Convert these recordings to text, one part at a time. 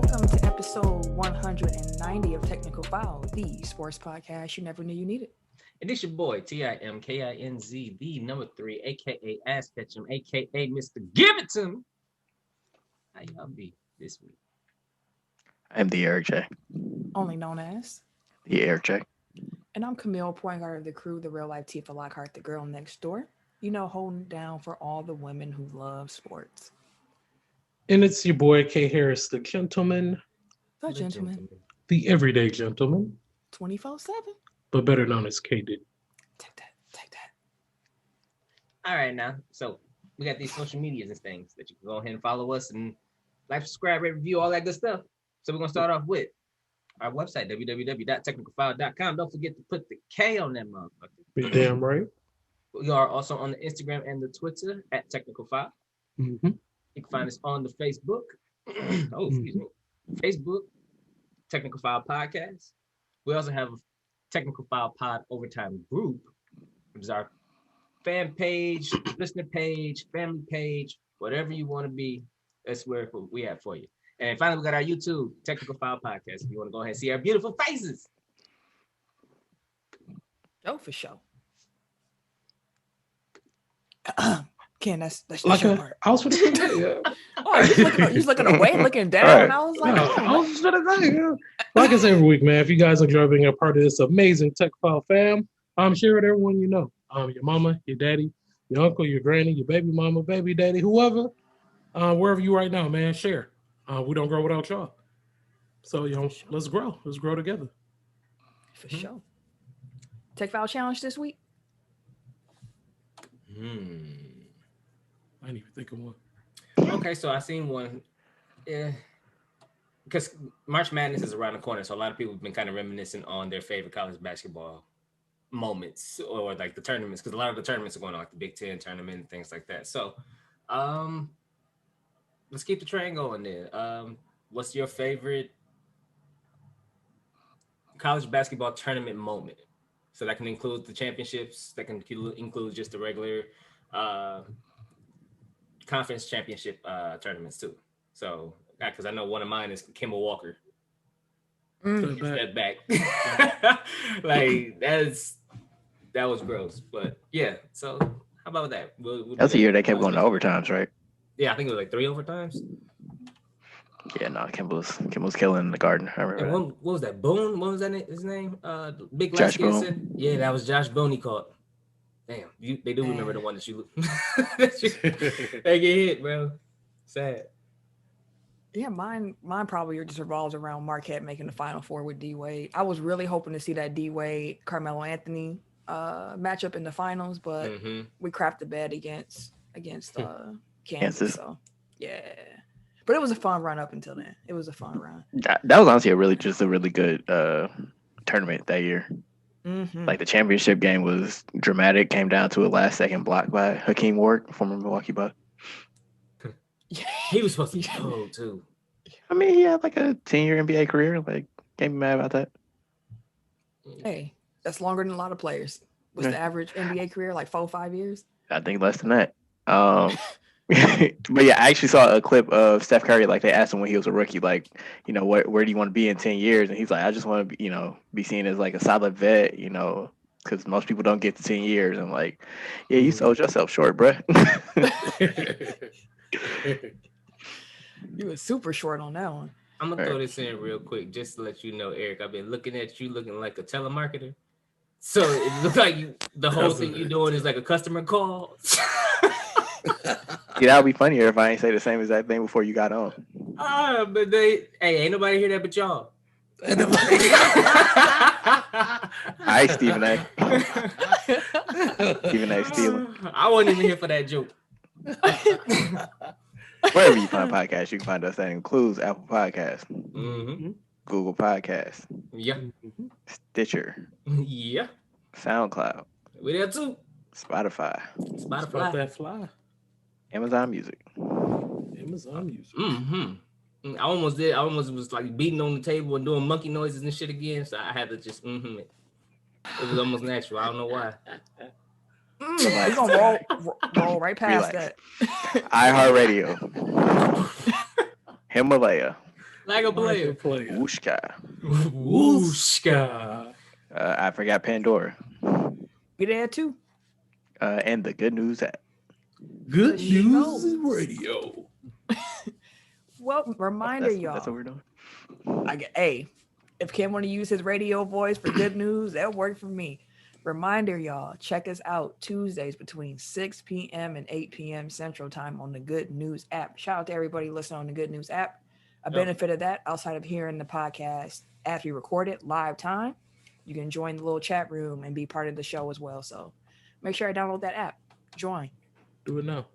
welcome to episode 190 of Technical File, the sports podcast you never knew you needed. And it's your boy, TIMKINZ, the number 3, a.k.a. Ass Ketchum, a.k.a. Mr. Give It To Me. How y'all be this week? I'm the Eric J. Only known as The Eric J. And I'm Camille, point guard of the crew, the real life Tifa Lockhart, the girl next door. You know, holding down for all the women who love sports. And it's your boy, K. Harris, the gentleman. The gentleman. The everyday gentleman. 24/7. But better known as K. Diddy. Take that. All right, now. So we got these social medias and things that you can go ahead and follow us and like, subscribe, rate, review, all that good stuff. So we're going to start off with our website, www.technicalfile.com. Don't forget to put the K on that motherfucker. Be damn right. We are also on the Instagram and the Twitter at Technical File. Mm-hmm. You can find us on the Facebook. Excuse me. Facebook, Technical File Podcast. We also have a Technical File Pod Overtime group, which is our fan page, listener page, family page, whatever you want to be. That's where we have for you. And finally, we got our YouTube, Technical File Podcast. If you want to go ahead and see our beautiful faces. Oh, for sure. Ken, that's Like your part. I was going to say, yeah. Oh, he's looking away, looking down. Right. And I was like, No, oh, I was just going to say, yeah. Like I say every week, man, if you guys enjoy being a part of this amazing Tech File fam, share with everyone you know. Your mama, your daddy, your uncle, your granny, your baby mama, baby daddy, whoever, wherever you right now, man, share. We don't grow without y'all. So, let's grow. Let's grow together. for sure. Tech File Challenge this week? I didn't even think of one. Okay, so I seen one. Yeah. Because March Madness is around the corner, so a lot of people have been kind of reminiscing on their favorite college basketball moments or like the tournaments, because a lot of the tournaments are going on, like the Big Ten tournament and things like that. So let's keep the train going there. What's your favorite college basketball tournament moment? So that can include the championships, that can include just the regular conference championship tournaments too. So, because I know one of mine is Kemba Walker. Step back. Like that was gross. But yeah, so how about that? That's the year they kept going to overtimes, right? Yeah, I think it was like 3 overtimes. Yeah, no, Kimba was killing in the Garden. I remember. And what was that? Boone? What was that his name? Big Josh Lasky Boone. said. Yeah, that was Josh Boone he caught. Damn, they do remember the one that you they get hit, bro. Sad. Yeah, mine probably just revolves around Marquette making the Final Four with D Wade. I was really hoping to see that D Wade Carmelo Anthony matchup in the finals, but we crapped the bed against Kansas. So yeah, but it was a fun run up until then. It was a fun run. That was honestly a really good tournament that year. Mm-hmm. Like the championship game was dramatic. Came down to a last second block by Hakeem Ward, former Milwaukee Buck. He was supposed to be cold too. I mean, he had like a 10-year NBA career. Like, can't be mad about that. Hey, that's longer than a lot of players. What's the average NBA career? Like 4 or 5 years? I think less than that. But yeah, I actually saw a clip of Steph Curry. Like they asked him when he was a rookie, like, where do you want to be in 10 years? And he's like, I just want to be, be seen as like a solid vet, because most people don't get to 10 years. And like, yeah, you sold yourself short, bruh. You were super short on that one. I'm gonna throw this in real quick just to let you know, Eric. I've been looking at you looking like a telemarketer. So it looks like the whole thing you're doing is like a customer call. Yeah, that would be funnier if I ain't say the same exact thing before you got on. But ain't nobody hear that but y'all. Hi, Stephen A. Stephen A. stealing. I wasn't even here for that joke. Wherever you find podcasts, you can find us. That includes Apple Podcasts, Google Podcasts, Stitcher, SoundCloud, we there too. Spotify, About that fly. Amazon Music. I almost did. I almost was like beating on the table and doing monkey noises and shit again. So I had to just it. It was almost natural. I don't know why. We're gonna roll right past that. iHeartRadio, Himalaya, Like a player. Wooshka. Wooshka. I forgot Pandora. Be there too. And the Good News app. Good The news show. radio. Well, reminder, y'all. That's what we're doing. Hey, if Kim want to use his radio voice for good news, that'll work for me. Reminder, y'all, check us out Tuesdays between 6 p.m. and 8 p.m. Central Time on the Good News app. Shout out to everybody listening on the Good News app. A benefit of that, outside of hearing the podcast after you record it live time, you can join the little chat room and be part of the show as well. So make sure I download that app. Join. Do it now.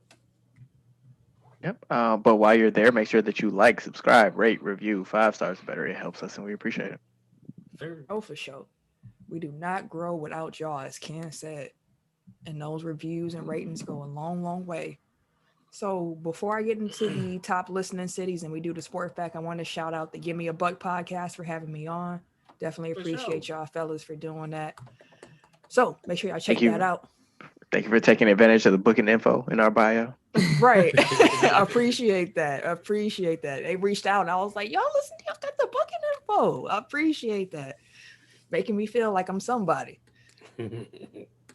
Yep. But while you're there, make sure that you like, subscribe, rate, review. 5 stars better. It helps us and we appreciate it. Oh, for sure. We do not grow without y'all, as Ken said. And those reviews and ratings go a long, long way. So before I get into the top listening cities and we do the sport fact, I want to shout out the Give Me a Buck podcast for having me on. Definitely appreciate y'all fellas for doing that. So make sure y'all check that out. Thank you for taking advantage of the booking info in our bio. Right. I appreciate that. They reached out and I was like, y'all listen, y'all got the booking info. I appreciate that. Making me feel like I'm somebody.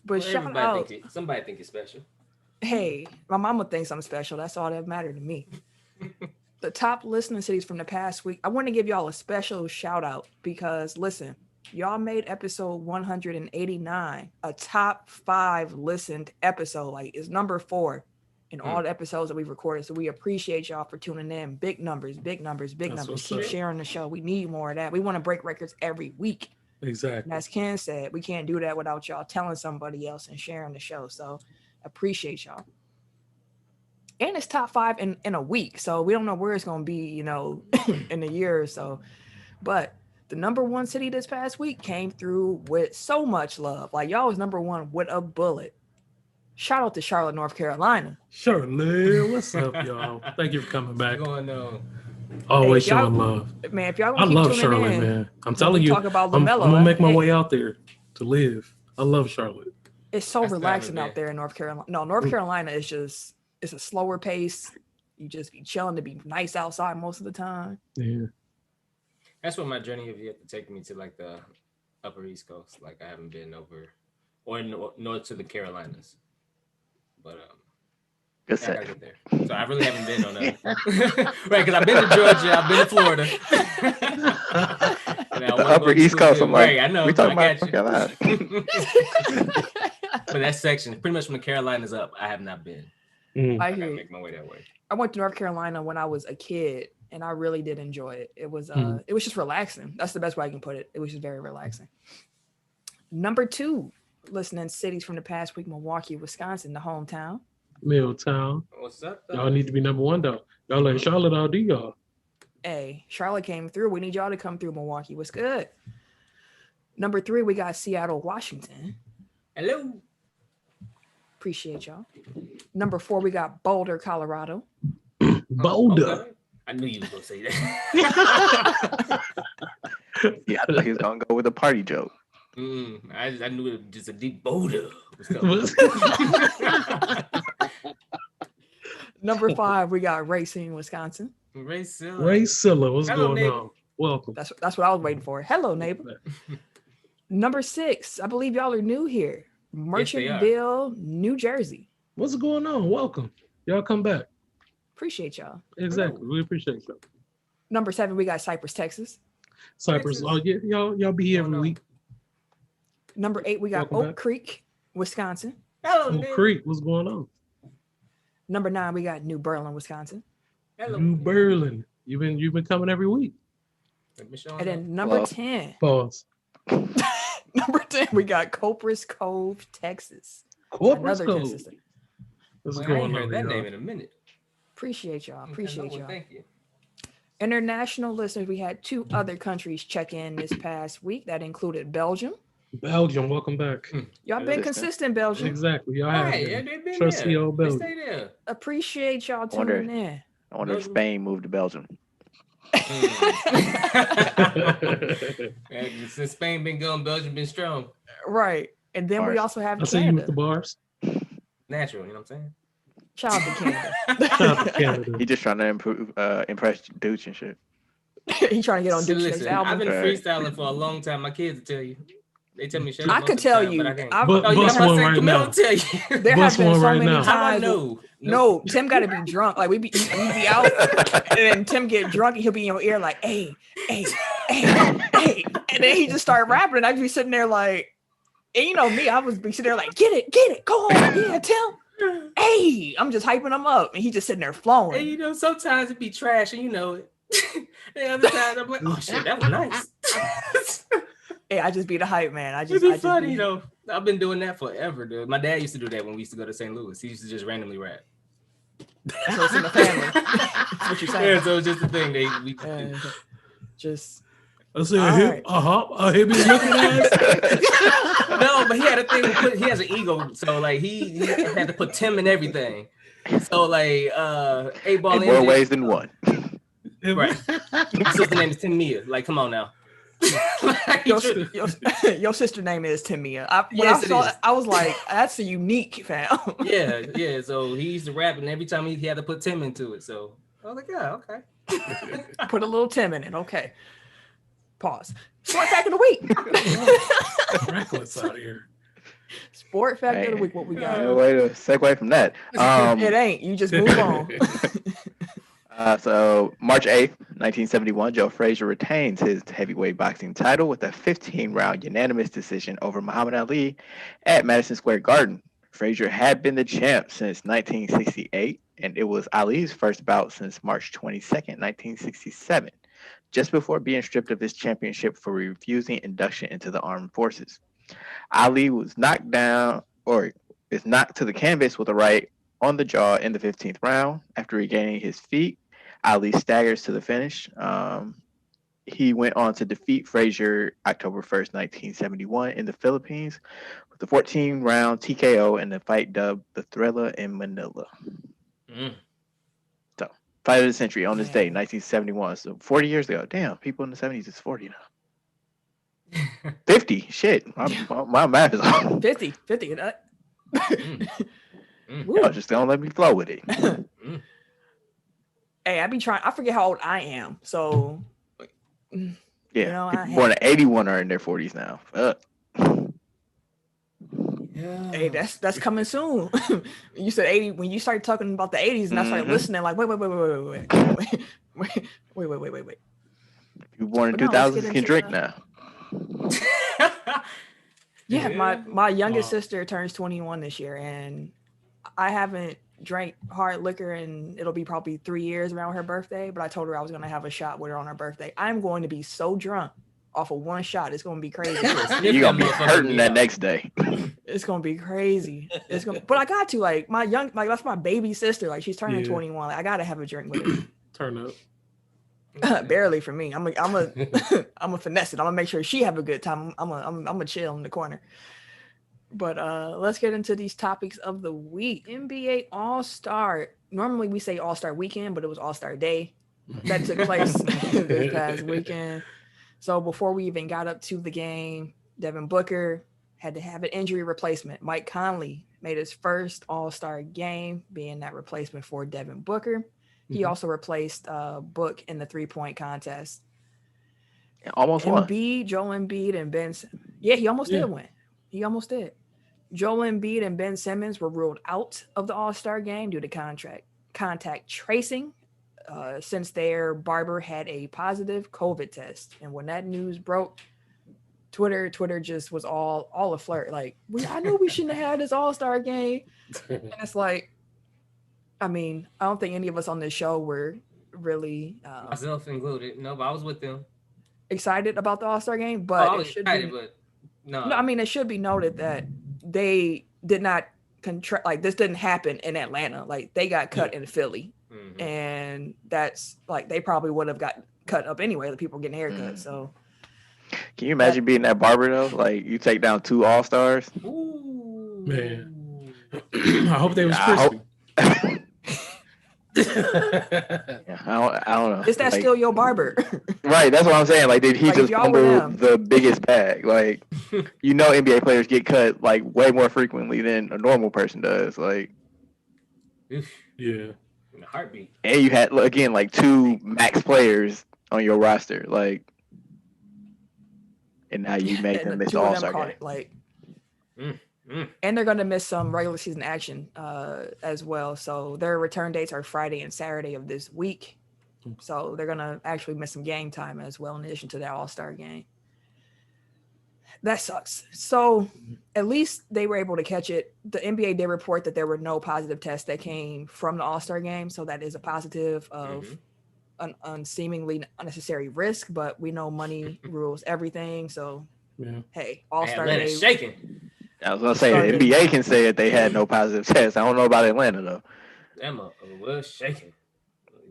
But shout out. Somebody think you're special. Hey, my mama thinks I'm special. That's all that matters to me. The top listening cities from the past week. I want to give y'all a special shout out because listen, y'all made episode 189 a top 5 listened episode. Like it's number 4 in all the episodes that we've recorded. So we appreciate y'all for tuning in. Big numbers. Keep sharing the show. We need more of that. We want to break records every week. Exactly. And as Ken said, we can't do that without y'all telling somebody else and sharing the show. So appreciate y'all. And it's top 5 in a week. So we don't know where it's going to be, in a year or so. But the number 1 city this past week came through with so much love. Like y'all was number 1 with a bullet. Shout out to Charlotte, North Carolina. Charlotte, what's up, y'all? Thank you for coming back. What's going on? Always showing love. Man, if y'all I love Charlotte, man. I'm telling you, talk about I'm LaMelo, going to make my way out there to live. I love Charlotte. It's so relaxing out there in North Carolina. No, North Carolina is just, it's a slower pace. You just be chilling to be nice outside most of the time. Yeah. That's what my journey have yet to take me to, like the Upper East Coast. Like I haven't been over or north to the Carolinas. But good I gotta get there. So I really haven't been on that. Right, because I've been to Georgia, I've been to Florida. The Upper East Coast, I'm like, right, I know. We talking about Carolina. But that section, pretty much from the Carolinas up, I have not been. I hear you. Make my way that way. I went to North Carolina when I was a kid, and I really did enjoy it. It was just relaxing. That's the best way I can put it. It was just very relaxing. Number 2, listening cities from the past week: Milwaukee, Wisconsin, the hometown. Milltown. What's up, though? Y'all need to be number 1 though. Y'all let Charlotte all do y'all. Hey, Charlotte came through. We need y'all to come through. Milwaukee, what's good? Number 3, we got Seattle, Washington. Hello. Appreciate y'all. Number 4, we got Boulder, Colorado. Boulder. Okay. I knew you was gonna say that. Yeah, I thought he was gonna go with a party joke. I knew it was just a deep Boulder. Number 5, we got Racine, Wisconsin. Ray Silla. What's going on? Welcome. That's what I was waiting for. Hello, neighbor. Number 6, I believe y'all are new here. Merchantville, New Jersey. What's going on? Welcome. Y'all come back. Appreciate y'all. Exactly. We appreciate y'all. Number 7, we got Cypress, Texas. Cypress. Oh yeah, y'all be here every week. Number 8, we got Welcome Oak Creek, Wisconsin. Hello, Oak Creek. What's going on? Number 9, we got New Berlin, Wisconsin. Hello. New Berlin. You've been coming every week. And then number 10. Pause. Number 10, we got Copris Cove, Texas. Copris Cove. Consistent. What's I going ain't on? heard that name in a minute. Appreciate y'all. Thank you. International listeners, we had 2 other countries check in this past week. That included Belgium. Belgium, welcome back. Y'all been consistent, Belgium. Exactly. Y'all have Right, been. Trusty old Belgium. Stay there. Appreciate y'all tuning in. I wonder if Spain moved to Belgium. Since Spain been gone, Belgium been strong. Right. And then we also have I see you with the Canada. bars. Natural, you know what I'm saying? Shout out to Canada. Shout out to Canada. He just trying to impress dudes and shit. He trying to get on Duke's next Listen, I've album. been freestyling for a long time. My kids will tell you. They tell me shut up. I could tell you. But I can't. Bust one right now. Tell you. There have been so many times. How I know? No, Tim got to be drunk. Like we be out, and then Tim get drunk, and he'll be in your ear like, "Hey, hey, hey, hey," and then he just start rapping, and I'd be sitting there like, and you know me, I was be sitting there like, "Get it, go on, yeah, Tim." Hey, I'm just hyping him up, and he just sitting there flowing. And you know, sometimes it be trash, and you know it. The other times I'm like, "Oh shit, that was nice." Hey, I just be the hype man. It'd be funny though. I've been doing that forever, dude. My dad used to do that when we used to go to St. Louis. He used to just randomly rap. So it's in the family. That's what you're saying. Yeah, so it's just the thing we do. Just. I said, hit me looking ass. No, but he had a thing. He has an ego, so like he had to put Tim in everything. So like, 8-ball in more ways than one. Right. My sister's name is Tim Mia. Like, come on now. Like, your sister name is Timia. I was like, that's a unique fam. Yeah. So he used to rap, and every time he had to put Tim into it. So I was like, yeah, okay. Put a little Tim in it. Okay. Pause. Sport fact of the week. Reckless out here. Sport fact of the week. What we got? No way to segue from that. It ain't. You just move on. So March 8th, 1971, Joe Frazier retains his heavyweight boxing title with a 15-round unanimous decision over Muhammad Ali at Madison Square Garden. Frazier had been the champ since 1968, and it was Ali's first bout since March 22nd, 1967, just before being stripped of his championship for refusing induction into the armed forces. Ali was knocked down, or is knocked to the canvas with a right on the jaw in the 15th round. After regaining his feet, Ali staggers to the finish. He went on to defeat Frazier October 1st, 1971 in the Philippines with a 14-round TKO in the fight dubbed the Thriller in Manila. So, fight of the century on this day, 1971. So 40 years ago. Damn, people in the 70s is 40 now. 50. Shit. My math is off. 50. Y'all just don't let me flow with it. Hey, I be trying. I forget how old I am. So, yeah, you know, people born in 81 are in their 40s now. Yeah. Hey, that's coming soon. You said 80 when you started talking about the 80s, and I started listening. Like, wait. If you're born in 2000, you can drink now. Yeah, my youngest sister turns 21 this year, and I haven't drank hard liquor, and it'll be probably 3 years around her birthday. But I told her I was going to have a shot with her on her birthday. I'm going to be so drunk off of one shot. It's going to be crazy. You're going to be hurting that next day. It's going to be crazy. But I got to that's my baby sister. Like, she's turning 21. Like, I got to have a drink with her. Turn up. Barely for me. I'm a finesse it. I'm gonna make sure she have a good time. I'm a chill in the corner. But let's get into these topics of the week. NBA All-Star. Normally we say All-Star Weekend, but it was All-Star Day that took place this past weekend. So before we even got up to the game, Devin Booker had to have an injury replacement. Mike Conley made his first All-Star game, being that replacement for Devin Booker. He also replaced Book in the 3-point contest. Almost won. Joel Embiid, and Ben. Yeah, he almost did win. He almost did. Joel Embiid and Ben Simmons were ruled out of the All-Star game due to contact tracing, since their barber had a positive COVID test. And when that news broke, Twitter just was all a flirt. Like, I knew we shouldn't have had this All-Star game. And it's like, I mean, I don't think any of us on this show were really myself included. No, but I was with them. Excited about the All-Star game, but I was excited, but no. I mean, it should be noted that they did not this didn't happen in Atlanta. Like, they got cut in Philly, and that's like they probably would have got cut up anyway. The people getting haircuts. So, can you imagine being that barber though? Like, you take down 2 All-Stars. Ooh. Man, I hope they was crispy. I don't know. Is that still your barber? Right, that's what I'm saying. Like, did he just fumble the biggest bag? Like, NBA players get cut like way more frequently than a normal person does. Like, yeah, in a heartbeat. And you had again like 2 max players on your roster, like, and now you make them and miss the two of them All-Star caught game. it. Like, and they're gonna miss some regular season action as well. So their return dates are Friday and Saturday of this week. So they're gonna actually miss some game time as well, in addition to that All-Star game. That sucks. So at least they were able to catch it. The NBA did report that there were no positive tests that came from the All-Star game. So that is a positive of an seemingly unnecessary risk, but we know money rules everything. So hey, All-Star Atlanta Day shaking. I was gonna say the NBA can say that they had no positive tests. I don't know about Atlanta though. That motherfucker was shaking.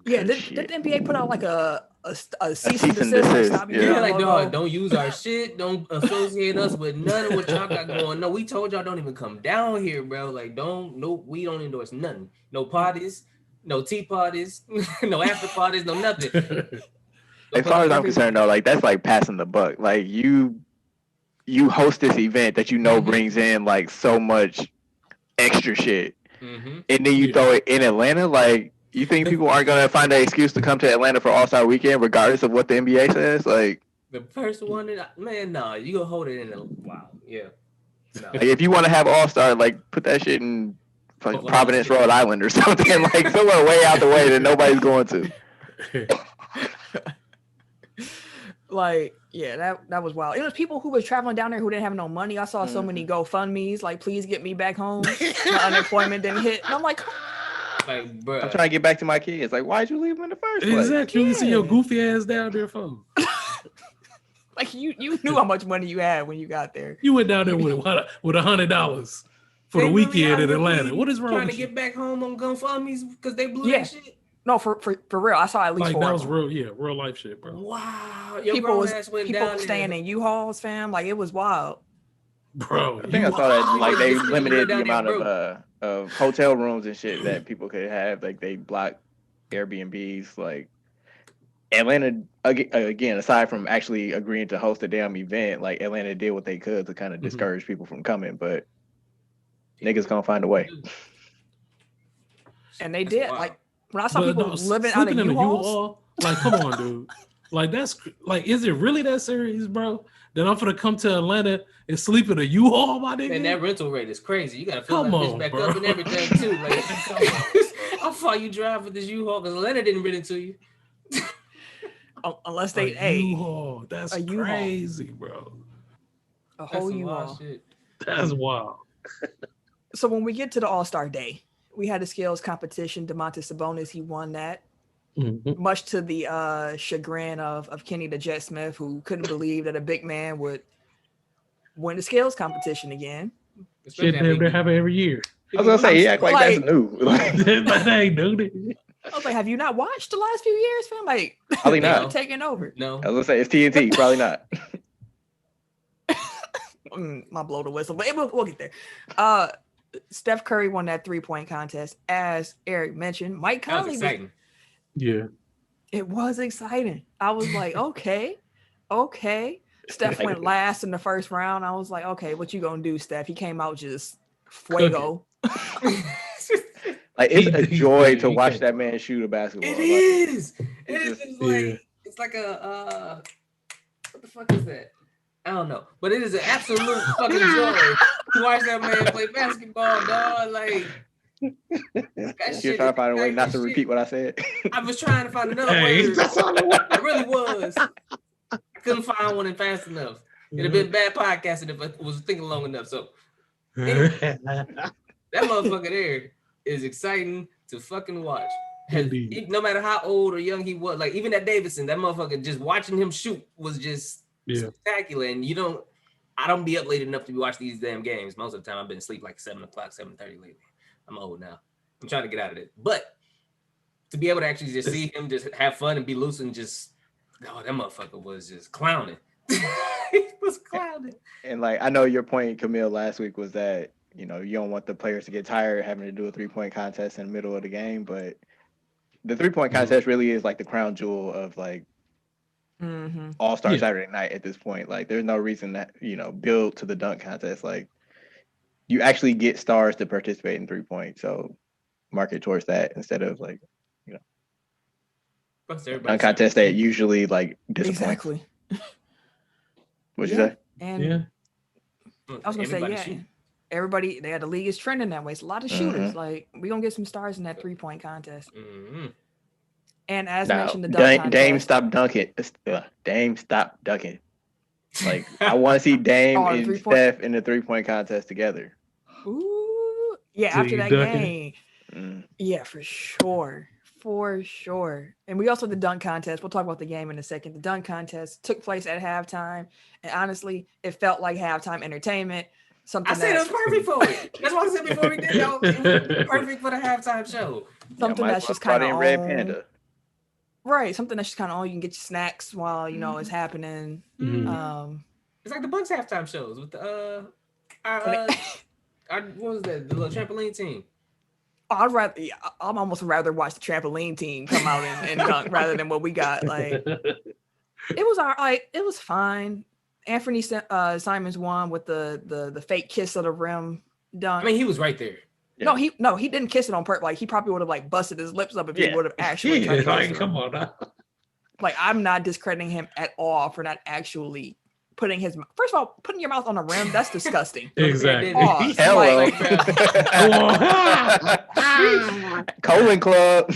Yeah, did the NBA put out like a cease and cease and desist? Like, desist, stop yeah. using Yeah, our like, logo? dog, don't use our shit. Don't associate us with none of what y'all got going. No, we told y'all don't even come down here, bro. Like, we don't endorse nothing. No parties, no tea parties, no after parties, no nothing. As far as I'm concerned, though, like that's like passing the buck. Like you host this event that you know brings in like so much extra shit, and then you throw it in Atlanta. Like, you think people aren't gonna find an excuse to come to Atlanta for All-Star Weekend, regardless of what the NBA says? Like, the first one, you gonna hold it in a wow, yeah. No. Like, if you want to have All-Star, like put that shit in Providence, Rhode Island, or something, like somewhere way out the way that nobody's going to. Like, yeah, that was wild. It was people who was traveling down there who didn't have no money. I saw so many GoFundMe's, like, please get me back home. My unemployment didn't hit. And I'm like, bruh. I'm trying to get back to my kids. Like, why'd you leave them in the first place? Exactly. You see your goofy ass down there, folks. Like, you knew how much money you had when you got there. You went down there with $100 for the weekend in Atlanta. What is wrong trying with to get back home on GoFundMe's because they blew that shit? No, for real. I saw at least like, 4 that of was them. real life shit, bro. Wow. People staying in U-Hauls, fam. Like, it was wild. Bro, I think I saw that like they limited the amount of hotel rooms and shit that people could have. Like, they blocked Airbnbs. Like, Atlanta, again, aside from actually agreeing to host a damn event, like Atlanta did what they could to kind of discourage people from coming, but niggas gonna find a way. And they did. Like, when I saw people living out of U-Hauls, like, come on, dude. Like, that's like, is it really that serious, bro? Then I'm gonna come to Atlanta and sleep in a U-Haul, my nigga. And that rental rate is crazy. You gotta fill that bitch back up and everything too. Like, how far you drive with this U-Haul? Because Atlanta didn't rent it to you. Unless they U-Haul. That's crazy, bro. A whole U-Haul. That's wild. So when we get to the All-Star Day, we had a skills competition. Domantas Sabonis, he won that. Much to the chagrin of Kenny the Jet Smith, who couldn't believe that a big man would win the skills competition again. Shit, they have it every year. I was gonna say, he act like that's new. But they ain't new. I was like, have you not watched the last few years, fam? Like, probably not. Taking over. No. I was gonna say, it's TNT. Probably not. My blow the whistle, but we'll get there. Steph Curry won that 3-point contest, as Eric mentioned. Mike Conley was exciting. Yeah, it was exciting. I was like, okay. Steph went last in the first round. I was like, okay, what you gonna do, Steph? He came out just fuego. Like, it's a joy to watch that man shoot a basketball. It is. It's like a what the fuck is that? I don't know, but it is an absolute fucking joy to watch that man play basketball, dog. Like, you're trying to find a way not to repeat what I said. I was trying to find another word. I really was. I couldn't find one fast enough. It'd have been bad podcasting if I was thinking long enough. So, anyway, that motherfucker there is exciting to fucking watch. No matter how old or young he was, like even at Davidson, that motherfucker, just watching him shoot was just spectacular. And I don't be up late enough to be watching these damn games. Most of the time I've been asleep like 7 o'clock, 7:30 lately. I'm old now. I'm trying to get out of it. But to be able to actually just see him just have fun and be loose and just, that motherfucker was just clowning. He was clowning. And like, I know your point, Camille, last week was that, you don't want the players to get tired having to do a 3-point contest in the middle of the game, but the 3-point contest really is like the crown jewel of like All-Star Saturday night at this point. Like, there's no reason that, build to the dunk contest. Like, you actually get stars to participate in 3-point. So market towards that instead of like, Dunk contests that usually like disappoint. Exactly. What'd you say? And I was gonna say, everybody, the league is trending that way. It's a lot of shooters. Like, we're gonna get some stars in that 3-point contest. And as mentioned, the dunk contest. Dame stop dunking. Dame stop dunking. Like, I want to see Dame and Steph in the 3-point contest together. Ooh, yeah. So after that game, yeah, for sure. And we also had the dunk contest. We'll talk about the game in a second. The dunk contest took place at halftime, and honestly, it felt like halftime entertainment. I said it was perfect for it. That's what I said before we did. It was perfect for the halftime show. Something that's just kind of Red Panda. Right, something that's just kind of you can get your snacks while it's happening. It's like the Bucks halftime shows with the what was that? The little trampoline team. I'd almost rather watch the trampoline team come out and dunk rather than what we got. Like, it was it was fine. Anthony Simons won with the fake kiss of the rim dunk. I mean, he was right there. Yeah. No, he didn't kiss it on purpose. Like, he probably would have like busted his lips up if he would have actually. Come on now. Like, I'm not discrediting him at all for not actually putting his. First of all, putting your mouth on a rim, that's disgusting. Exactly. Hello. Colon Club.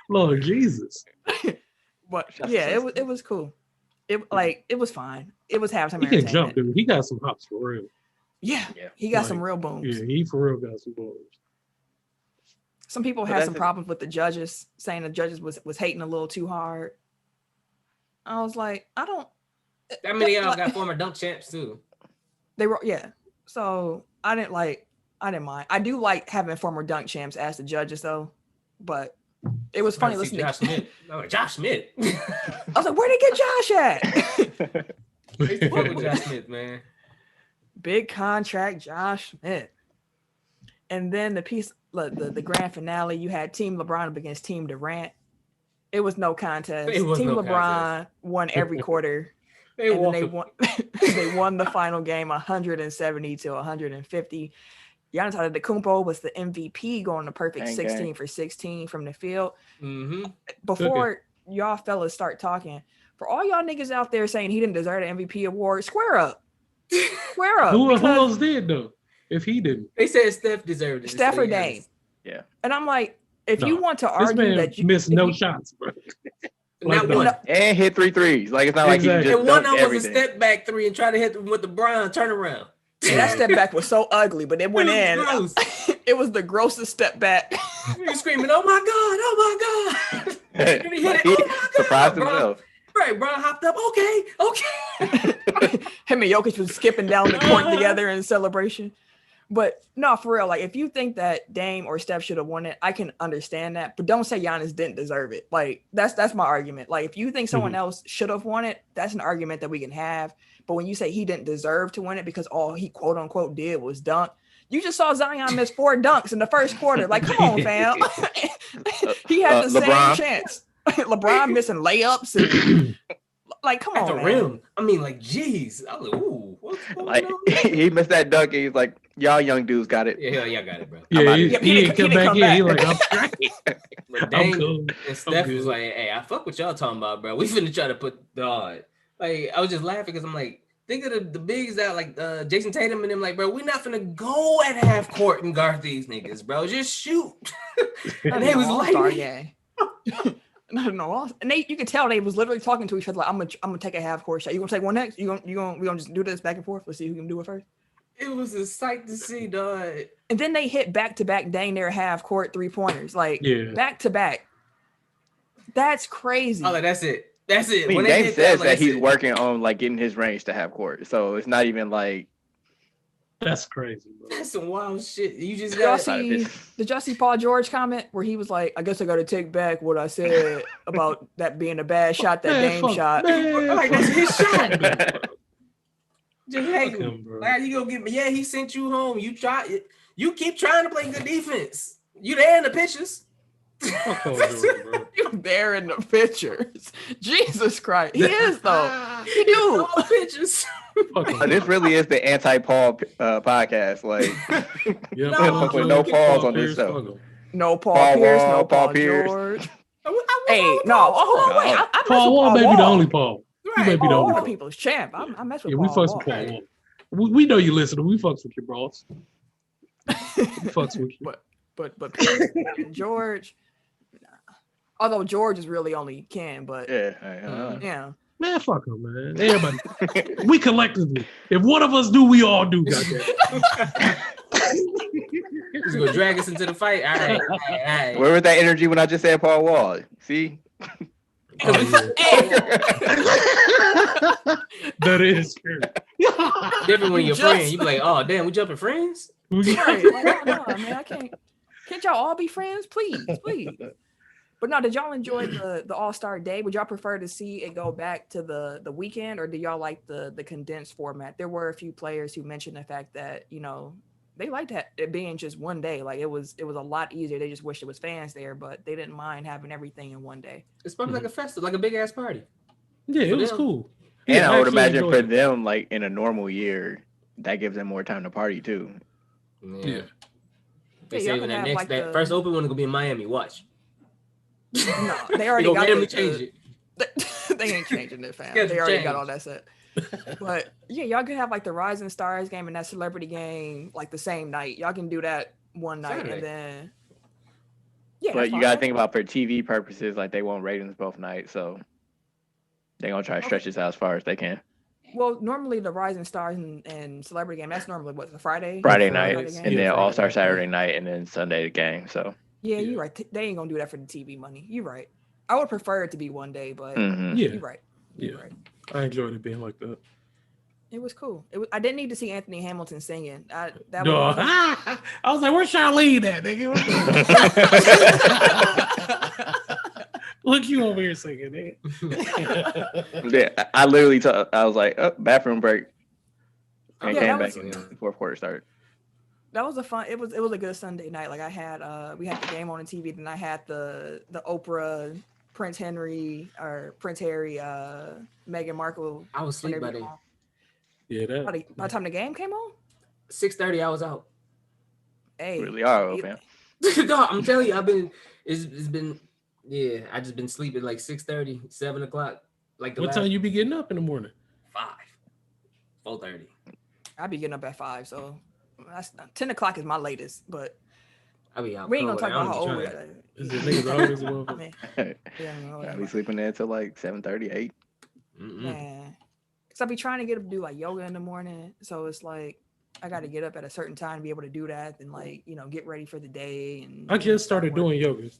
Lord Jesus. But yeah, it was cool. It was fine. It was halftime. He can jump, dude. He got some hops for real. Yeah. He got some real booms. Yeah, he for real got some booms. Some people had some problems with the judges, saying the judges was hating a little too hard. I was like, I don't. That many of y'all got former dunk champs too. They were, yeah. So I didn't mind. I do like having former dunk champs as the judges though, but it was funny listening to Josh Smith. Josh Smith. I was like, where'd they get Josh at? With Josh Smith, man. Big contract, Josh Smith. And then the grand finale, you had Team LeBron up against Team Durant. It was no contest. Team LeBron won every quarter. They won the final game 170 to 150. Giannis Antetokounmpo was the MVP, going to perfect 16 for 16 from the field. Before y'all fellas start talking, for all y'all niggas out there saying he didn't deserve the MVP award, square up. Square up. Who else did though? If he didn't, they said Steph deserved it. Steph or Dame. Yeah. And I'm like, if you want to argue that you missed no shots, bro. Not one. And hit 3 threes. Like, it's not like he just and one of them was a step back 3 and try to hit them with the Brown turnaround. And that step back was so ugly, but it went in. It was the grossest step back. You're screaming, "Oh my God! Oh my God!" And he hit it. Oh my God! Surprised himself. Right, Brown hopped up. Okay. Him and Jokic was skipping down the court together in celebration. But no, for real, like, if you think that Dame or Steph should have won it, I can understand that. But don't say Giannis didn't deserve it. Like, that's my argument. Like, if you think someone else should have won it, that's an argument that we can have. But when you say he didn't deserve to win it because all he quote unquote did was dunk, you just saw Zion miss 4 dunks in the first quarter. Like, come on, fam. He had the LeBron. same chance. LeBron missing layups and like, come on, man. Rim. I mean, like, geez. I was like, ooh, what's going on? He missed that dunk and he's like, y'all young dudes got it. Yeah, y'all got it, bro. Yeah, he didn't come back in. He like, I'm straight. I'm cool. And Steph was like, hey, I fuck what y'all talking about, bro. We finna try to put the like, I was just laughing because I'm like, think of the bigs out like Jason Tatum and them, like, bro, we not finna go at half court and guard these niggas, bro. Just shoot. And they was like, no, and you could tell they was literally talking to each other like, I'm gonna take a half court shot. You gonna take one next? We gonna just do this back and forth. Let's see who can do it first. It was a sight to see, dog. And then they hit back to back dang near half court 3-pointers, like back to back. That's crazy. Oh, that's it. That's it. I mean, Dame says that he's working on like getting his range to half court, so it's not even like. That's crazy, bro. That's some wild shit. You just did y'all see Paul George comment where he was like, I guess I got to take back what I said about that being a bad shot, that Dame shot. Like, that's his shot. Just hate him. Like, you gonna get me? Yeah, he sent you home. You keep trying to play good defense. You there in the pictures. You there in the pictures. Jesus Christ. He is though. He do. All pictures. This really is the anti-Paul podcast. Like, with no pause on this show. No Paul Pierce, no Paul Pierce. George. I Hey, no, hold on, wait. I mess Paul with Wall Paul may be the Wall. only Paul. He may be the Paul only Wall, Paul. people's champ. I mess with Yeah, we Paul fucks Wall. with Paul Wall. We know you listen. We fucks with your bros. We fucks with you. But Pierce and George. Nah. Although George is really only Ken, but yeah. Man, fuck him, man. Everybody, we collectively. If one of us do, we all do. Goddamn. He's gonna drag us into the fight. All right. Where was that energy when I just said Paul Wall? See? Oh, that is true. Different when you're friends. You be like, oh damn, we jumping friends? Right. Like, no, man, I can't y'all all be friends? Please. But no, did y'all enjoy the All-Star Day? Would y'all prefer to see it go back to the weekend, or do y'all like the condensed format? There were a few players who mentioned the fact that, they liked it being just one day. Like it was a lot easier. They just wished it was fans there, but they didn't mind having everything in one day. It's probably like a festival, like a big ass party. Yeah, it was cool. And I would imagine for them, like in a normal year, that gives them more time to party too. Yeah. They say when that first open one is gonna be in Miami. Watch. No, they already got change it. They ain't changing it, fam. They already got all that set. But yeah, y'all can have like the Rising Stars game and that celebrity game like the same night. Y'all can do that one night Saturday. And then but you gotta think about for TV purposes, like they want ratings both nights, so they're gonna try to stretch this out as far as they can. Well, normally the Rising Stars and celebrity game, that's normally the Friday night, and then All-Star Saturday night, and then Sunday the game. So yeah, you're right. They ain't gonna do that for the TV money. You're right. I would prefer it to be one day, but you're right. You're right. I enjoyed it being like that. It was cool. I didn't need to see Anthony Hamilton singing. I was like, where's Charlene at, nigga? Look, you over here singing, nigga. Yeah, I literally I was like, oh, bathroom break. And came back in the fourth quarter started. That was it was a good Sunday night. Like we had the game on the TV, then I had the Oprah, Prince Harry, Meghan Markle. I was asleep by then. Yeah, by the time the game came on? 6:30, I was out. Hey. You really are open. No, I'm telling you, it's been I just been sleeping like 6:30, 7 o'clock. Like what time you be getting up in the morning? 4:30. I be getting up at 5, so 10 o'clock is my latest, but I be out. We ain't gonna talk about how old we are. Is it niggas always well? I be sleeping there till like 7:30, 8. Man, because I be trying to get up to do like yoga in the morning, so it's like I got to get up at a certain time to be able to do that, and like get ready for the day. And I just started doing yoga.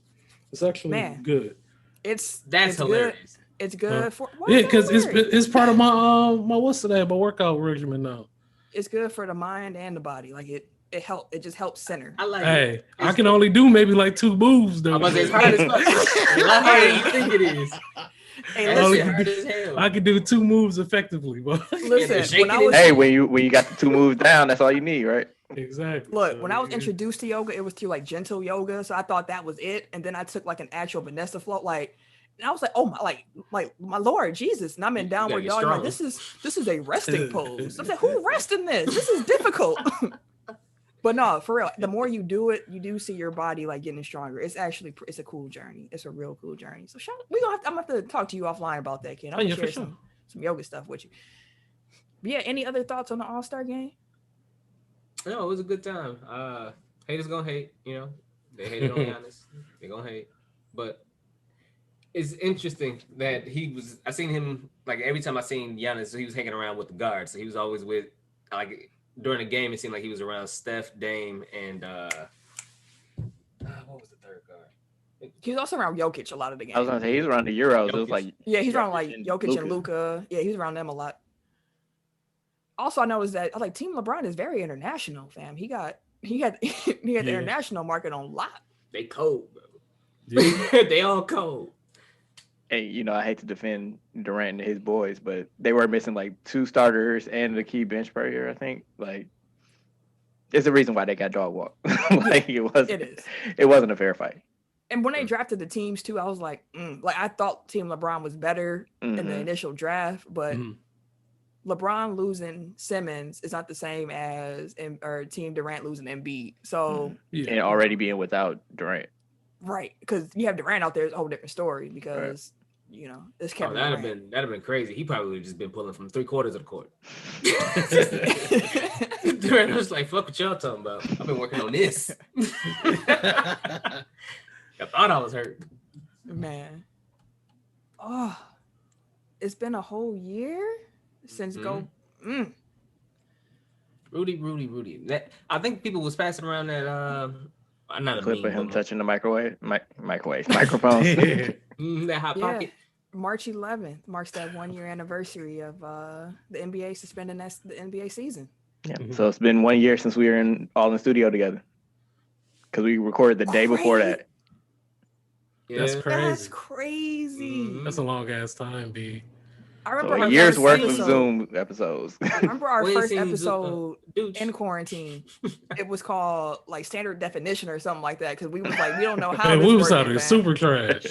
It's actually good. That's hilarious. Good. It's good for because it's part of my my workout regimen now. It's good for the mind and the body. Like it just helps center. I like it. I can only do maybe like 2 moves though. I'm about to say it's hard as fuck. It's a lot harder than you think it is. I can do 2 moves effectively, but listen, when you got the 2 moves down, that's all you need, right? Exactly. Look, when I was introduced to yoga, it was through like gentle yoga, so I thought that was it, and then I took like an actual Vanessa float, like, and I was like, oh my, my Lord Jesus, and I'm in downward dog. Like, this is a resting pose. I'm like, who resting this? This is difficult. But no, for real, the more you do it, you do see your body like getting stronger. It's a cool journey. It's a real cool journey. So I'm gonna have to talk to you offline about that, Ken. I'm gonna share some yoga stuff with you. But yeah, any other thoughts on the All-Star game? No, it was a good time. Haters gonna hate, they hated on Giannis. They gonna hate. But it's interesting that I seen him like every time I seen Giannis, he was hanging around with the guards. So he was always with like during the game, it seemed like he was around Steph, Dame, and what was the third guard? He was also around Jokic a lot of the game. I was gonna say he's around the Euros. It was like he's around like Jokic and Luka. Yeah, he's around them a lot. Also, I noticed that like Team LeBron is very international, fam. He had the international market on lock. They cold, bro. They all cold. Hey, I hate to defend Durant and his boys, but they were missing like 2 starters and the key bench player, I think. Like, it's the reason why they got dog walk. It wasn't a fair fight. And when they drafted the teams too, I was like, I thought Team LeBron was better in the initial draft, but LeBron losing Simmons is not the same as or Team Durant losing Embiid. So and already being without Durant. Right, because you have Durant out there, it's a whole different story because it's Kevin Durant. That'd have been crazy. He probably would have just been pulling from 3/4 of the court. Durant was like, "Fuck what y'all talking about? I've been working on this." I thought I was hurt. Man, it's been a whole year since Rudy. I think people was passing around that not a clip of him but touching the microphone. that hot pocket. March 11th marks that 1 year anniversary of the NBA suspending the NBA season. Yeah, so it's been 1 year since we were all in the studio together because we recorded the day before that. Yeah. That's crazy. Mm-hmm. That's a long ass time, B. I remember a year's worth of Zoom episodes. I remember our first episode in quarantine. It was called like standard definition or something like that because we was like, we don't know how. We sounded super trash.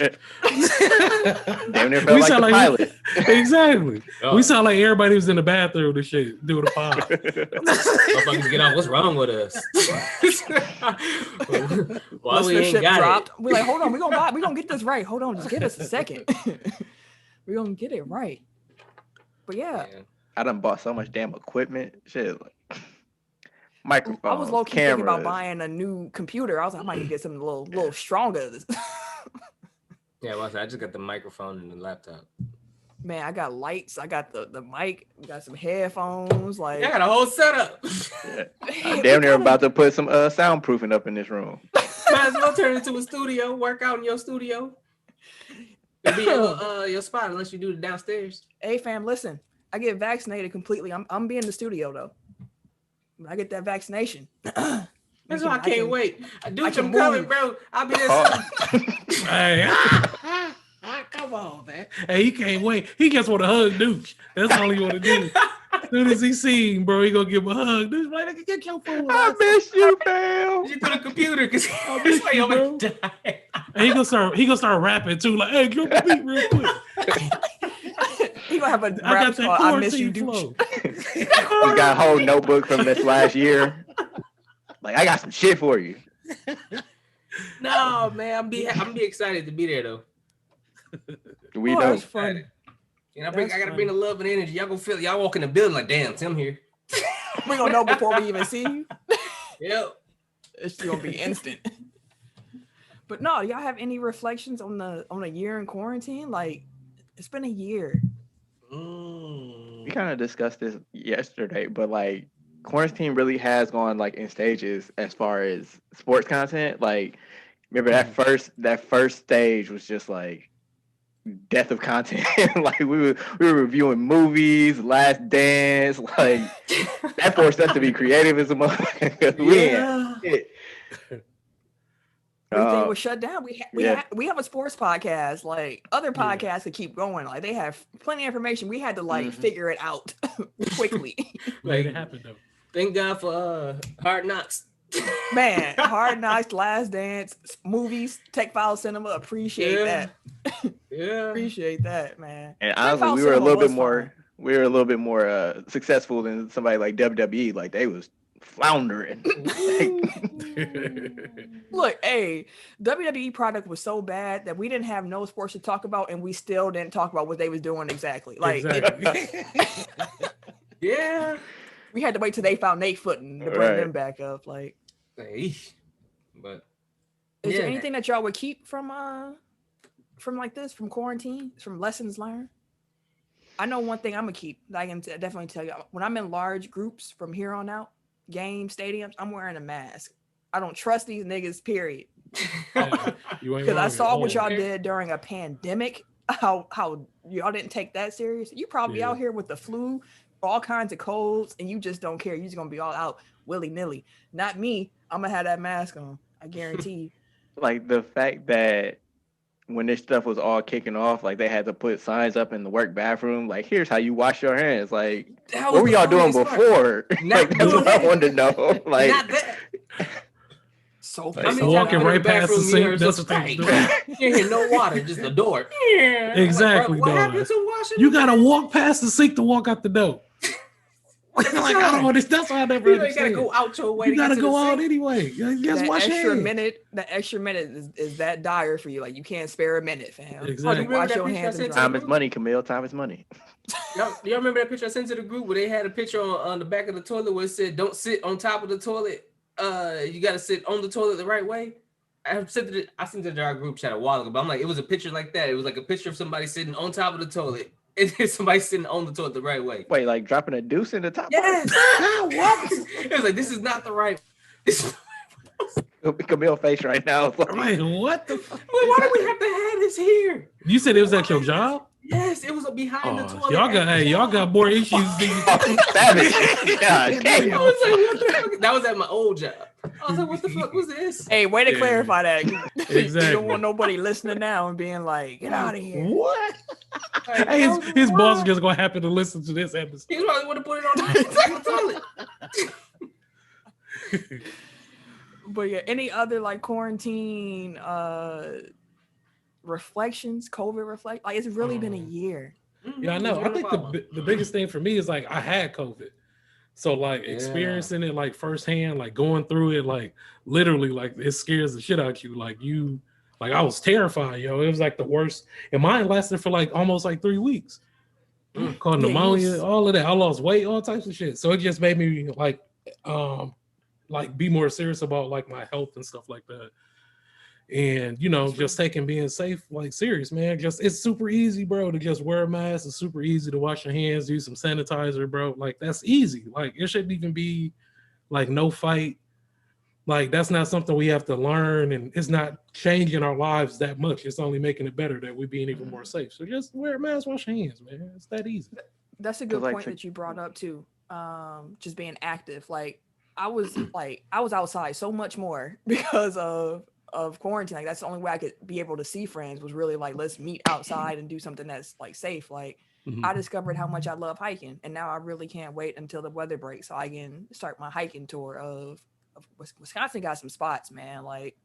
Damn near felt like the pilot. Exactly. Oh. We sound like everybody was in the bathroom and shit doing a pod. Motherfuckers get out. What's wrong with us? Well, we ain't got dropped. We're like, hold on, we gonna get this right. Hold on, just give us a second. We're gonna get it right. But yeah, I done bought so much damn equipment. Shit, like microphones, I was low-key cameras. thinking about buying a new computer. I was like, I might get something a little stronger. Yeah, well, I just got the microphone and the laptop. Man, I got lights. I got the mic. We got some headphones. Like, I got a whole setup. Yeah. I'm damn near about to put some soundproofing up in this room. Might as well turn it into a studio. Work out in your studio. It'll be your spot unless you do it downstairs. Hey fam, listen. I get vaccinated completely. I'm be in the studio though. When I get that vaccination. That's why I can't wait. Dude, I'm coming, bro. I'll be there soon. Hey, come on, man. Hey, he can't wait. He just want to hug Dooch. That's all he want to do. As soon as he see him, bro, he gonna give him a hug. Dooch, like, get your phone. I miss you, fam. You to the computer because I miss you, bro. And he gonna start rapping too. Like, hey, drop the beat real quick. He gonna have a rap called I Miss You, Dooch. We got a whole notebook from this last year. Like, I got some shit for you. No, man, I'm be excited to be there though. We know. That's fun. And I gotta bring the love and energy. Y'all gonna feel y'all walk in the building like, damn, Tim here. We gonna know before we even see you. Yep. It's gonna be instant. But no, y'all have any reflections on a year in quarantine? Like, it's been a year. We kind of discussed this yesterday, but like quarantine really has gone like in stages as far as sports content. Like, remember that first stage was just like death of content. Like we were reviewing movies, Last Dance. Like that forced us to be creative as a motherfucker. Yeah. Everything was shut down. We have a sports podcast. Like other podcasts could keep going. Like they have plenty of information. We had to like figure it out quickly. Like it happened though. Thank God for Hard Knocks. Man, Hard Knocks, Last Dance, movies, Tech File Cinema. Appreciate that. Yeah, appreciate that, man. And honestly, we were a little bit more. We were a little bit more successful than somebody like WWE. Like they was floundering. Look, hey, WWE product was so bad that we didn't have no sports to talk about, and we still didn't talk about what they was doing exactly. Like, yeah, we had to wait till they found Nate Footen to bring them back up. Like, but is there anything that y'all would keep from like this, from quarantine, from lessons learned? I know one thing I'm gonna keep. I can definitely tell you when I'm in large groups from here on out, games, stadiums, I'm wearing a mask. I don't trust these niggas, period. Because I saw what y'all did during a pandemic, how y'all didn't take that serious. You probably out here with the flu, all kinds of colds, and you just don't care. You're just gonna be all out willy-nilly. Not me. I'm gonna have that mask on. I guarantee you. Like the fact that when this stuff was all kicking off, like they had to put signs up in the work bathroom, like here's how you wash your hands. Like what were y'all doing before? Like that's what I wanted to know. Like not that. So walking right past the sink. That's what they do. You hear no water, just the door. Exactly. Like, what happened to washing? You gotta walk past the sink to walk out the door. Like I don't understand. That's why I never understand. You gotta go out your way. You gotta go out anyway. Just wash your hands. The extra minute is that dire for you. Like you can't spare a minute, fam. Exactly. Wash your hands. Time is money, Camille. Time is money. Y'all remember that picture I sent to the group where they had a picture on the back of the toilet where it said, "Don't sit on top of the toilet. You gotta sit on the toilet the right way." I sent it to our group chat a while ago, but I'm like, it was a picture like that. It was like a picture of somebody sitting on top of the toilet. And then somebody sitting on the toilet the right way. Wait, like dropping a deuce in the top? Yes. What? It was like, this is not the right. Camille face right now. Wait, what the fuck? Well, why do we have to have this here? You said it was at your job? Yes, it was behind the toilet. Y'all got more issues than you. Savage. Yeah, I was like, what the fuck? That was at my old job. I was like, what the fuck was this? Hey, way to clarify that. Exactly. You don't want nobody listening now and being like, get out of here. What? Hey, his boss is just gonna happen to listen to this episode. He probably would have put it on the toilet. But yeah, any other like quarantine reflections, COVID reflect? Like it's really been a year. Yeah, I know. I think the biggest thing for me is like I had COVID. So like experiencing it like firsthand, like going through it, like literally, like it scares the shit out of you. Like I was terrified, yo. It was like the worst. And mine lasted for like almost like 3 weeks. Called pneumonia, all of that. I lost weight, all types of shit. So it just made me like be more serious about like my health and stuff like that. And just taking being safe like serious, man. Just it's super easy, bro, to just wear a mask. It's super easy to wash your hands, use some sanitizer, bro. Like that's easy. Like it shouldn't even be like no fight. Like that's not something we have to learn, and it's not changing our lives that much. It's only making it better that we're being even more safe. So just wear a mask, wash your hands, man. It's that easy. That's a good point that you brought up too. Just being active. Like I was outside so much more because of quarantine. Like that's the only way I could be able to see friends was really like, let's meet outside and do something that's like safe. Like I discovered how much I love hiking, and now I really can't wait until the weather breaks so I can start my hiking tour of Wisconsin. Got some spots, man. Like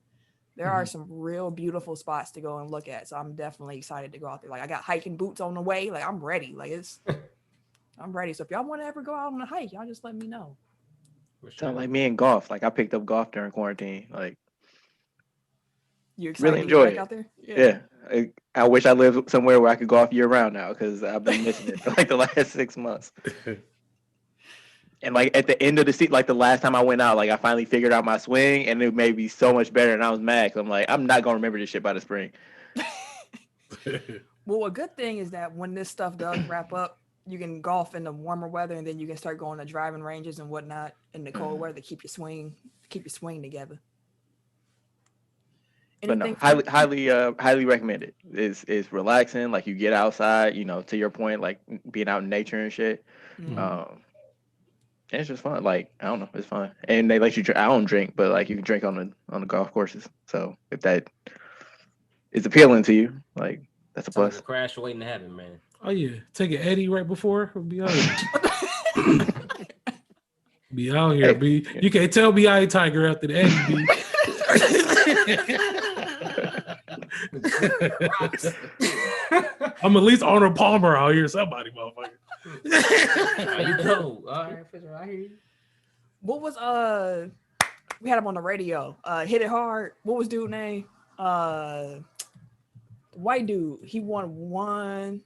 there are some real beautiful spots to go and look at. So I'm definitely excited to go out there. Like I got hiking boots on the way. Like I'm ready. Like I'm ready. So if y'all want to ever go out on a hike, y'all just let me know. Sound like me and golf. Like I picked up golf during quarantine. Like you excited really enjoy it out there? Yeah. I wish I lived somewhere where I could golf year round now because I've been missing it for like the last 6 months. And like at the end of the season, like the last time I went out, like I finally figured out my swing and it made me so much better. And I was mad because I'm like, I'm not gonna remember this shit by the spring. Well, a good thing is that when this stuff does wrap up, you can golf in the warmer weather, and then you can start going to driving ranges and whatnot in the cold weather to keep your swing together. But no, highly recommended. It's relaxing. Like you get outside, to your point, like being out in nature and shit. And it's just fun. Like I don't know, it's fun. And they let you drink. I don't drink, but like you can drink on the golf courses. So if that is appealing to you, like that's a plus. Like a crash waiting to happen, man. Oh yeah, take an Eddie right before. We'll be out here. Be out here, B. You can't tell me I ain't Tiger after the Eddie, B. I'm at least Arnold Palmer out here. Somebody, motherfucker. You go. All right, I hear you. What was we had him on the radio. Hit It Hard. What was dude's name? White dude. He won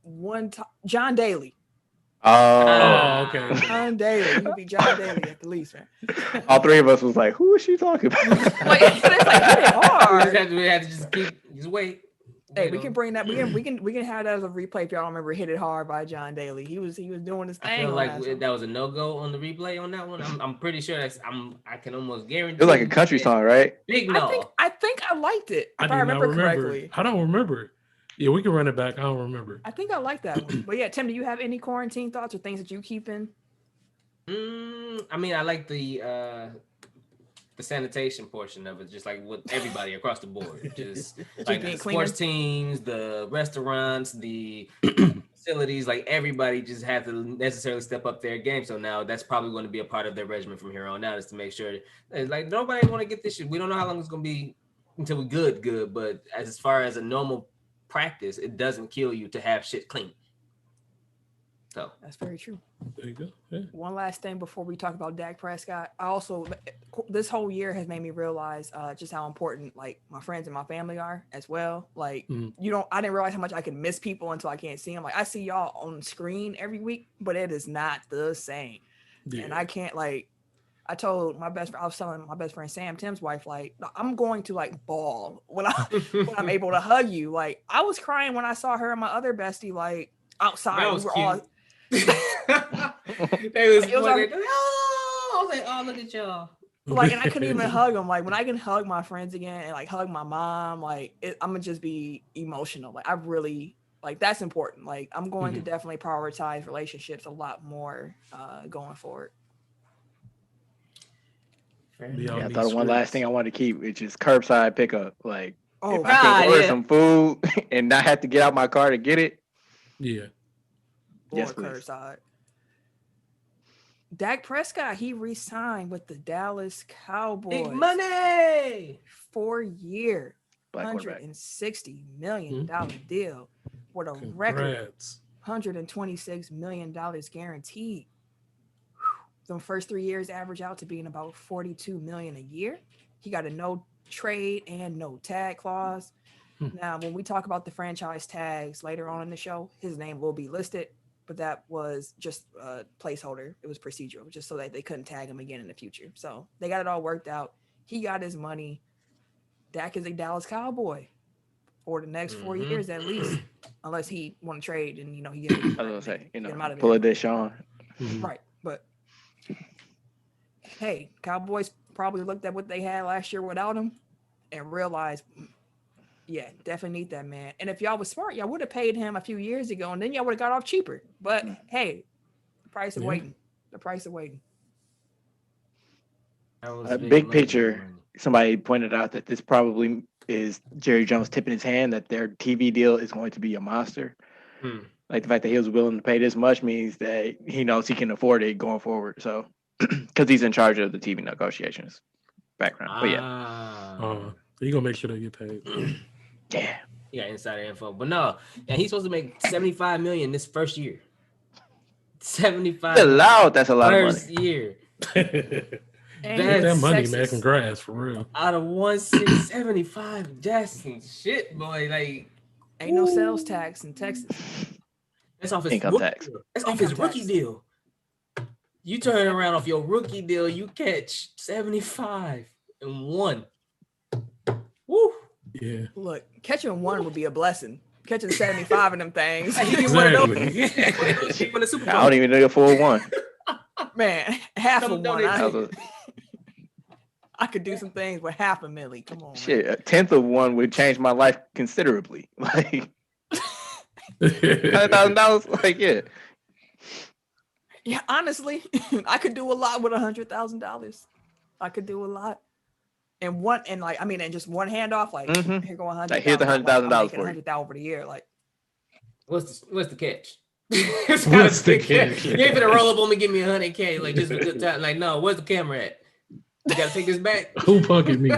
one time. John Daly. Oh, okay. John Daly. He would be John Daly at the least, man. All three of us was like, who is she talking about? Like, it's like Hit It Hard. We had to just wait. Hey, we can bring that. We can have that as a replay if y'all don't remember "Hit It Hard" by John Daly. He was doing his thing. I feel like that was a no-go on the replay on that one. I'm pretty sure I can almost guarantee. It was like a country song, right? Big no. I think I liked it. If I remember correctly. I don't remember. Yeah, we can run it back. I don't remember. I think I like that one. But yeah, Tim, do you have any quarantine thoughts or things that you keep in? I mean, I like the sanitation portion of it, just like with everybody across the board, just like the sports teams, the restaurants, the facilities, like everybody just have to necessarily step up their game. So now that's probably going to be a part of their regimen from here on out, is to make sure that, like, nobody want to get this shit. We don't know how long it's going to be until we good, but as far as a normal practice, it doesn't kill you to have shit clean. So That's very true. There you go. Yeah. One last thing before we talk about Dak Prescott. This whole year has made me realize just how important like my friends and my family are as well. Like I didn't realize how much I can miss people until I can't see them. Like I see y'all on screen every week, but it is not the same. Yeah. And I can't I told I was telling my best friend Sam, Tim's wife, like I'm going to like bawl when I'm able to hug you. Like I was crying when I saw her and my other bestie like outside. That was we were cute. all They was like, oh, like, oh, look at y'all. Like, and I couldn't even hug them. Like when I can hug my friends again and like hug my mom, like I'm gonna just be emotional. Like I really like that's important. Like I'm going to definitely prioritize relationships a lot more going forward. Yeah, I thought one last thing I wanted to keep, which is curbside pickup. Like if I God, can order some food and not have to get out my car to get it. Yeah. Yes, please. Curbside. Dak Prescott, he re-signed with the Dallas Cowboys. Big money. 4-year, $160 million deal with a record $126 million guaranteed. The first 3 years average out to being about $42 million a year. He got a no trade and no tag clause. Now, when we talk about the franchise tags later on in the show, his name will be listed, but that was just a placeholder. It was procedural, just so that they couldn't tag him again in the future. So they got it all worked out. He got his money. Dak is a Dallas Cowboy for the next 4 years at least, unless he want to trade and he get. I was gonna say, pull a Deshaun. Right, but hey, Cowboys probably looked at what they had last year without him and realized, yeah, definitely need that man. And if y'all was smart, y'all would have paid him a few years ago, and then y'all would have got off cheaper. But hey, the price of waiting. The price of waiting. A big picture. Somebody pointed out that this probably is Jerry Jones tipping his hand that their TV deal is going to be a monster. Like the fact that he was willing to pay this much means that he knows he can afford it going forward. So, because he's in charge of the TV negotiations background. But yeah, he's gonna make sure they get paid. Yeah. Yeah, insider info. But no, and he's supposed to make $75 million this first year. 75. That's a lot of money. First year. Get that money, man. Congrats, for real. Out of 1,675, that's some shit, boy. Like, ain't no sales tax in Texas. That's off his income tax. That's off his rookie deal. You turn around off your rookie deal, you catch 75 and 1. Woo. Yeah. Look, catching 1 would be a blessing. Catching 75 of them things. Exactly. I don't even know a full 1. Man, half of 1. I could do some things with half a milli. Come on. Shit, man. 1/10 of 1 would change my life considerably. Like $100,000. Like yeah, honestly, I could do a lot with $100,000. I could do a lot. And just one handoff, like here go $100,000. Like, here's $100,000 for you. $100,000 for the year, like. What's the catch? What's the catch? You ain't gonna roll up on me, give me $100K, like just a good time. Like, no, where's the camera at? You gotta take this back. Who punking me?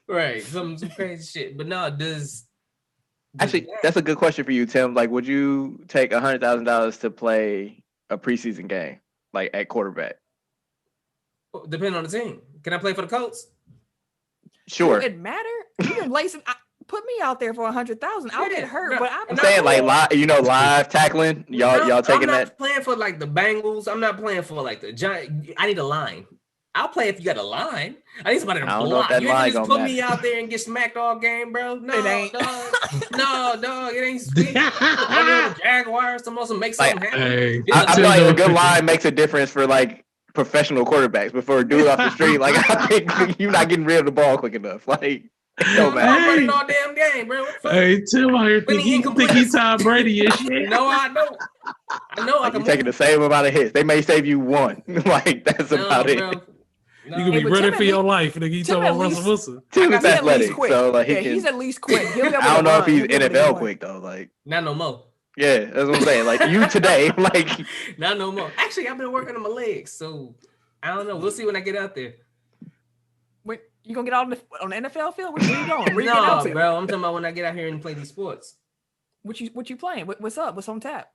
Right, some crazy shit. But no, actually, that's a good question for you, Tim. Like, would you take $100,000 to play a preseason game, like at quarterback? Depending on the team. Can I play for the Colts? Sure. It matter. You can lace it. Put me out there for 100,000. I'll get hurt, but I'm saying like live tackling. Y'all taking that? I'm not playing for like the Bengals. I'm not playing for like the Giants. I need a line. I'll play if you got a line. I need somebody to block. You ain't just put me out there and get smacked all game, bro. No, it ain't. No, it ain't sweet. The Jaguars, some make something happen. Hey, I feel like a good line makes a difference for like professional quarterbacks. Before a dude off the street, like I think you're not getting rid of the ball quick enough. Like. No, man. I'm running all damn game, bro. Hey, Tim, I think he's Tom Brady and shit. No, I don't. I know. Like, you're taking the same amount of hits. They may save you 1. Like that's about it. No. You can be running for your life, and you talking about Russell Wilson. Tim is athletic, so like he's at least quick. I don't know if he's NFL quick though. Like not no more. Yeah, that's what I'm saying. Like you today, like not no more. Actually, I've been working on my legs, so I don't know. We'll see when I get out there. Wait, you gonna get out on the NFL field? Where you going? Where you no, bro. I'm talking about when I get out here and play these sports. What you playing? What's up? What's on tap?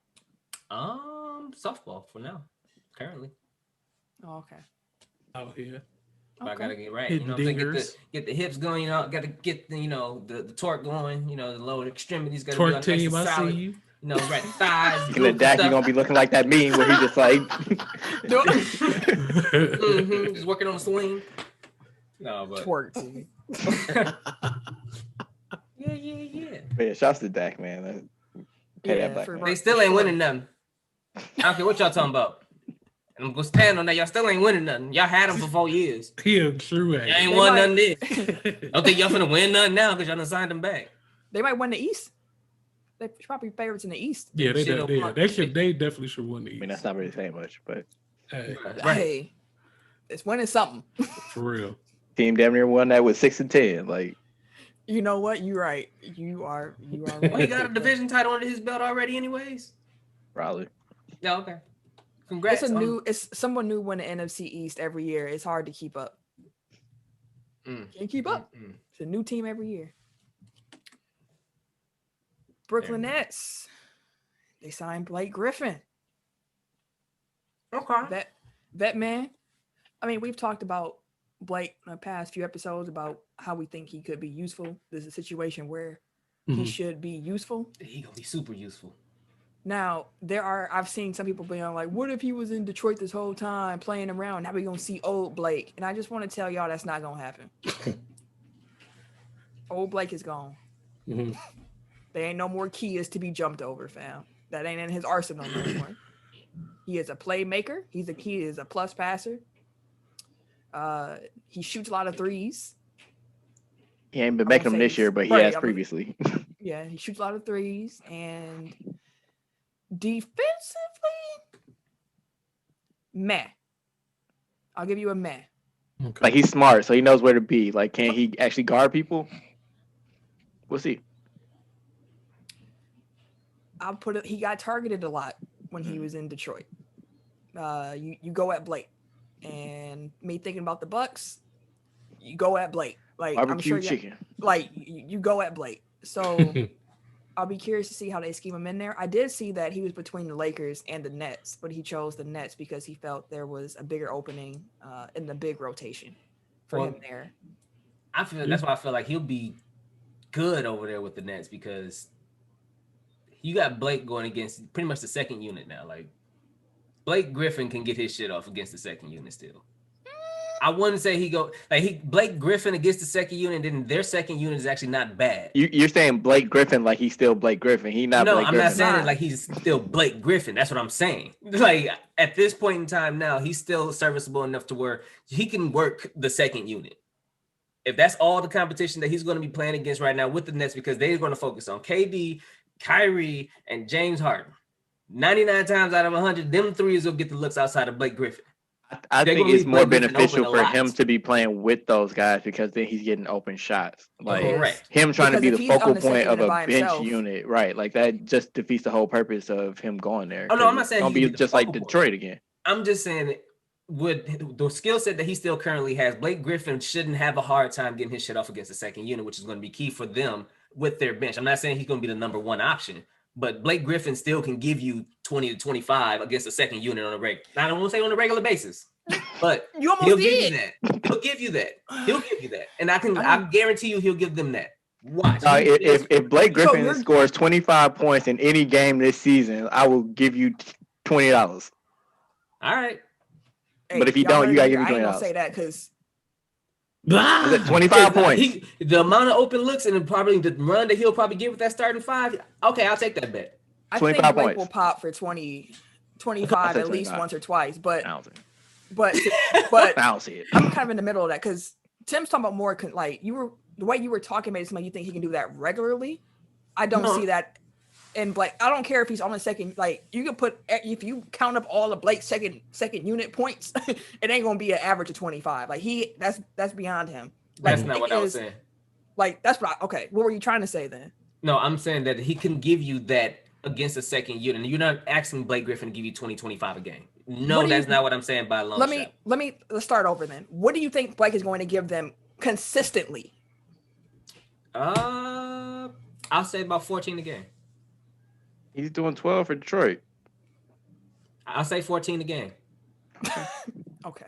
Softball for now, currently. Oh, okay. Out here. But I gotta get right. Hit You know what I'm saying? dingers. Get the hips going. You know, gotta get the the torque going. You know, the lower extremities gotta Torque be nice team, and I solid. see you. You know, right thighs. Speaking of Dak, you're gonna be looking like that meme where he just like Just working on the swing. No, but Twerk. Dude. yeah. But yeah, shouts to Dak, man. Pay that back, for man. They still ain't winning nothing. I don't care what y'all talking about. And I'm gonna stand on that. Y'all still ain't winning nothing. Y'all had them for 4 years. He a true Y'all ass. ain't They won might- nothing then. Don't think y'all finna win nothing now because y'all done signed them back. They might win the East. They're probably favorites in the East. Yeah, they Shit, they definitely should win the I mean, East. that's not really saying much, but Hey, Right. Hey, it's winning something. for real. team damn near won that with 6-10. Like, You know what? You're right. You are Well, right. he got a division title under his belt already, anyways. probably. Yeah, okay. Congrats. It's someone new win the NFC East every year. It's hard to keep up. Can't keep up. It's a new team every year. Brooklyn Nets. They signed Blake Griffin. Okay. Vet man. I mean, we've talked about Blake in the past few episodes about how we think he could be useful. There's a situation where he should be useful. He gonna be super useful. Now, I've seen some people being like, what if he was in Detroit this whole time playing around? Now we're going to see old Blake. And I just want to tell y'all that's not going to happen. Old Blake is gone. Mm-hmm. There ain't no more keys to be jumped over, fam. That ain't in his arsenal no more. He is a playmaker. He is a plus passer. He shoots a lot of threes. He ain't been making them this year, but he has previously. Yeah, he shoots a lot of threes. And defensively, meh. I'll give you a meh. Okay. Like, he's smart, so he knows where to be. Like, can he actually guard people? We'll see. He got targeted a lot when he was in Detroit. You go at Blake, and me thinking about the Bucks, you go at Blake. Like, Barbecue I'm sure chicken. Like, you go at Blake. So I'll be curious to see how they scheme him in there. I did see that he was between the Lakers and the Nets, but he chose the Nets because he felt there was a bigger opening in the big rotation for him there. That's why I feel like he'll be good over there with the Nets, because you got Blake going against pretty much the second unit now. Like, Blake Griffin can get his shit off against the second unit still. I wouldn't say Blake Griffin against the second unit, then their second unit is actually not bad. You're saying Blake Griffin like he's still Blake Griffin. He not No, Blake I'm Griffin. not saying it like he's still Blake Griffin. That's what I'm saying. Like, at this point in time now, he's still serviceable enough to where he can work the second unit. If that's all the competition that he's going to be playing against right now with the Nets, because they're going to focus on KD, Kyrie, and James Harden. 99 times out of 100, them threes will get the looks outside of Blake Griffin. I think it's more beneficial for him him to be playing with those guys, because then he's getting open shots. Like, correct. Him trying Because to be if the he's focal on the point second of a unit by bench himself- unit, right? Like, that just defeats the whole purpose of him going there. Oh, no, I'm not saying don't he be can be the just like focal point. Detroit again. I'm just saying, with the skill set that he still currently has, Blake Griffin shouldn't have a hard time getting his shit off against the second unit, which is going to be key for them with their bench. I'm not saying he's going to be the number one option, but Blake Griffin still can give you 20 to 25 against the second unit on a regular. I don't want to say on a regular basis, but You almost he'll did. give you that. He'll give you that. He'll give you that, and I guarantee you he'll give them that. Watch. If Blake Griffin scores 25 points in any game this season, I will give you $20. All right. But if you don't, you gotta give me I ain't gonna $20. say that because 25 points. The amount of open looks and probably the run that he'll probably get with that starting five. Okay, I'll take that bet. I think 25 Blake points. will pop for 20, 25 at least 25. once or twice. But I don't see it. but I don't see it. I'm kind of in the middle of that because Tim's talking about more like the way you were talking made it seem like you think he can do that regularly. I don't see that. And Blake, I don't care if he's on the second. Like, you can put, if you count up all of Blake's second unit points, it ain't gonna be an average of 25. Like, that's beyond him. Like, That's not what I was saying. Like, that's right. Okay, what were you trying to say then? No, I'm saying that he can give you that against a second unit. And you're not asking Blake Griffin to give you 20, 25 a game. No, that's not what I'm saying by a long shot. Let's start over then. What do you think Blake is going to give them consistently? I'll say about 14 a game. He's doing 12 for Detroit. I'll say 14 again. Okay.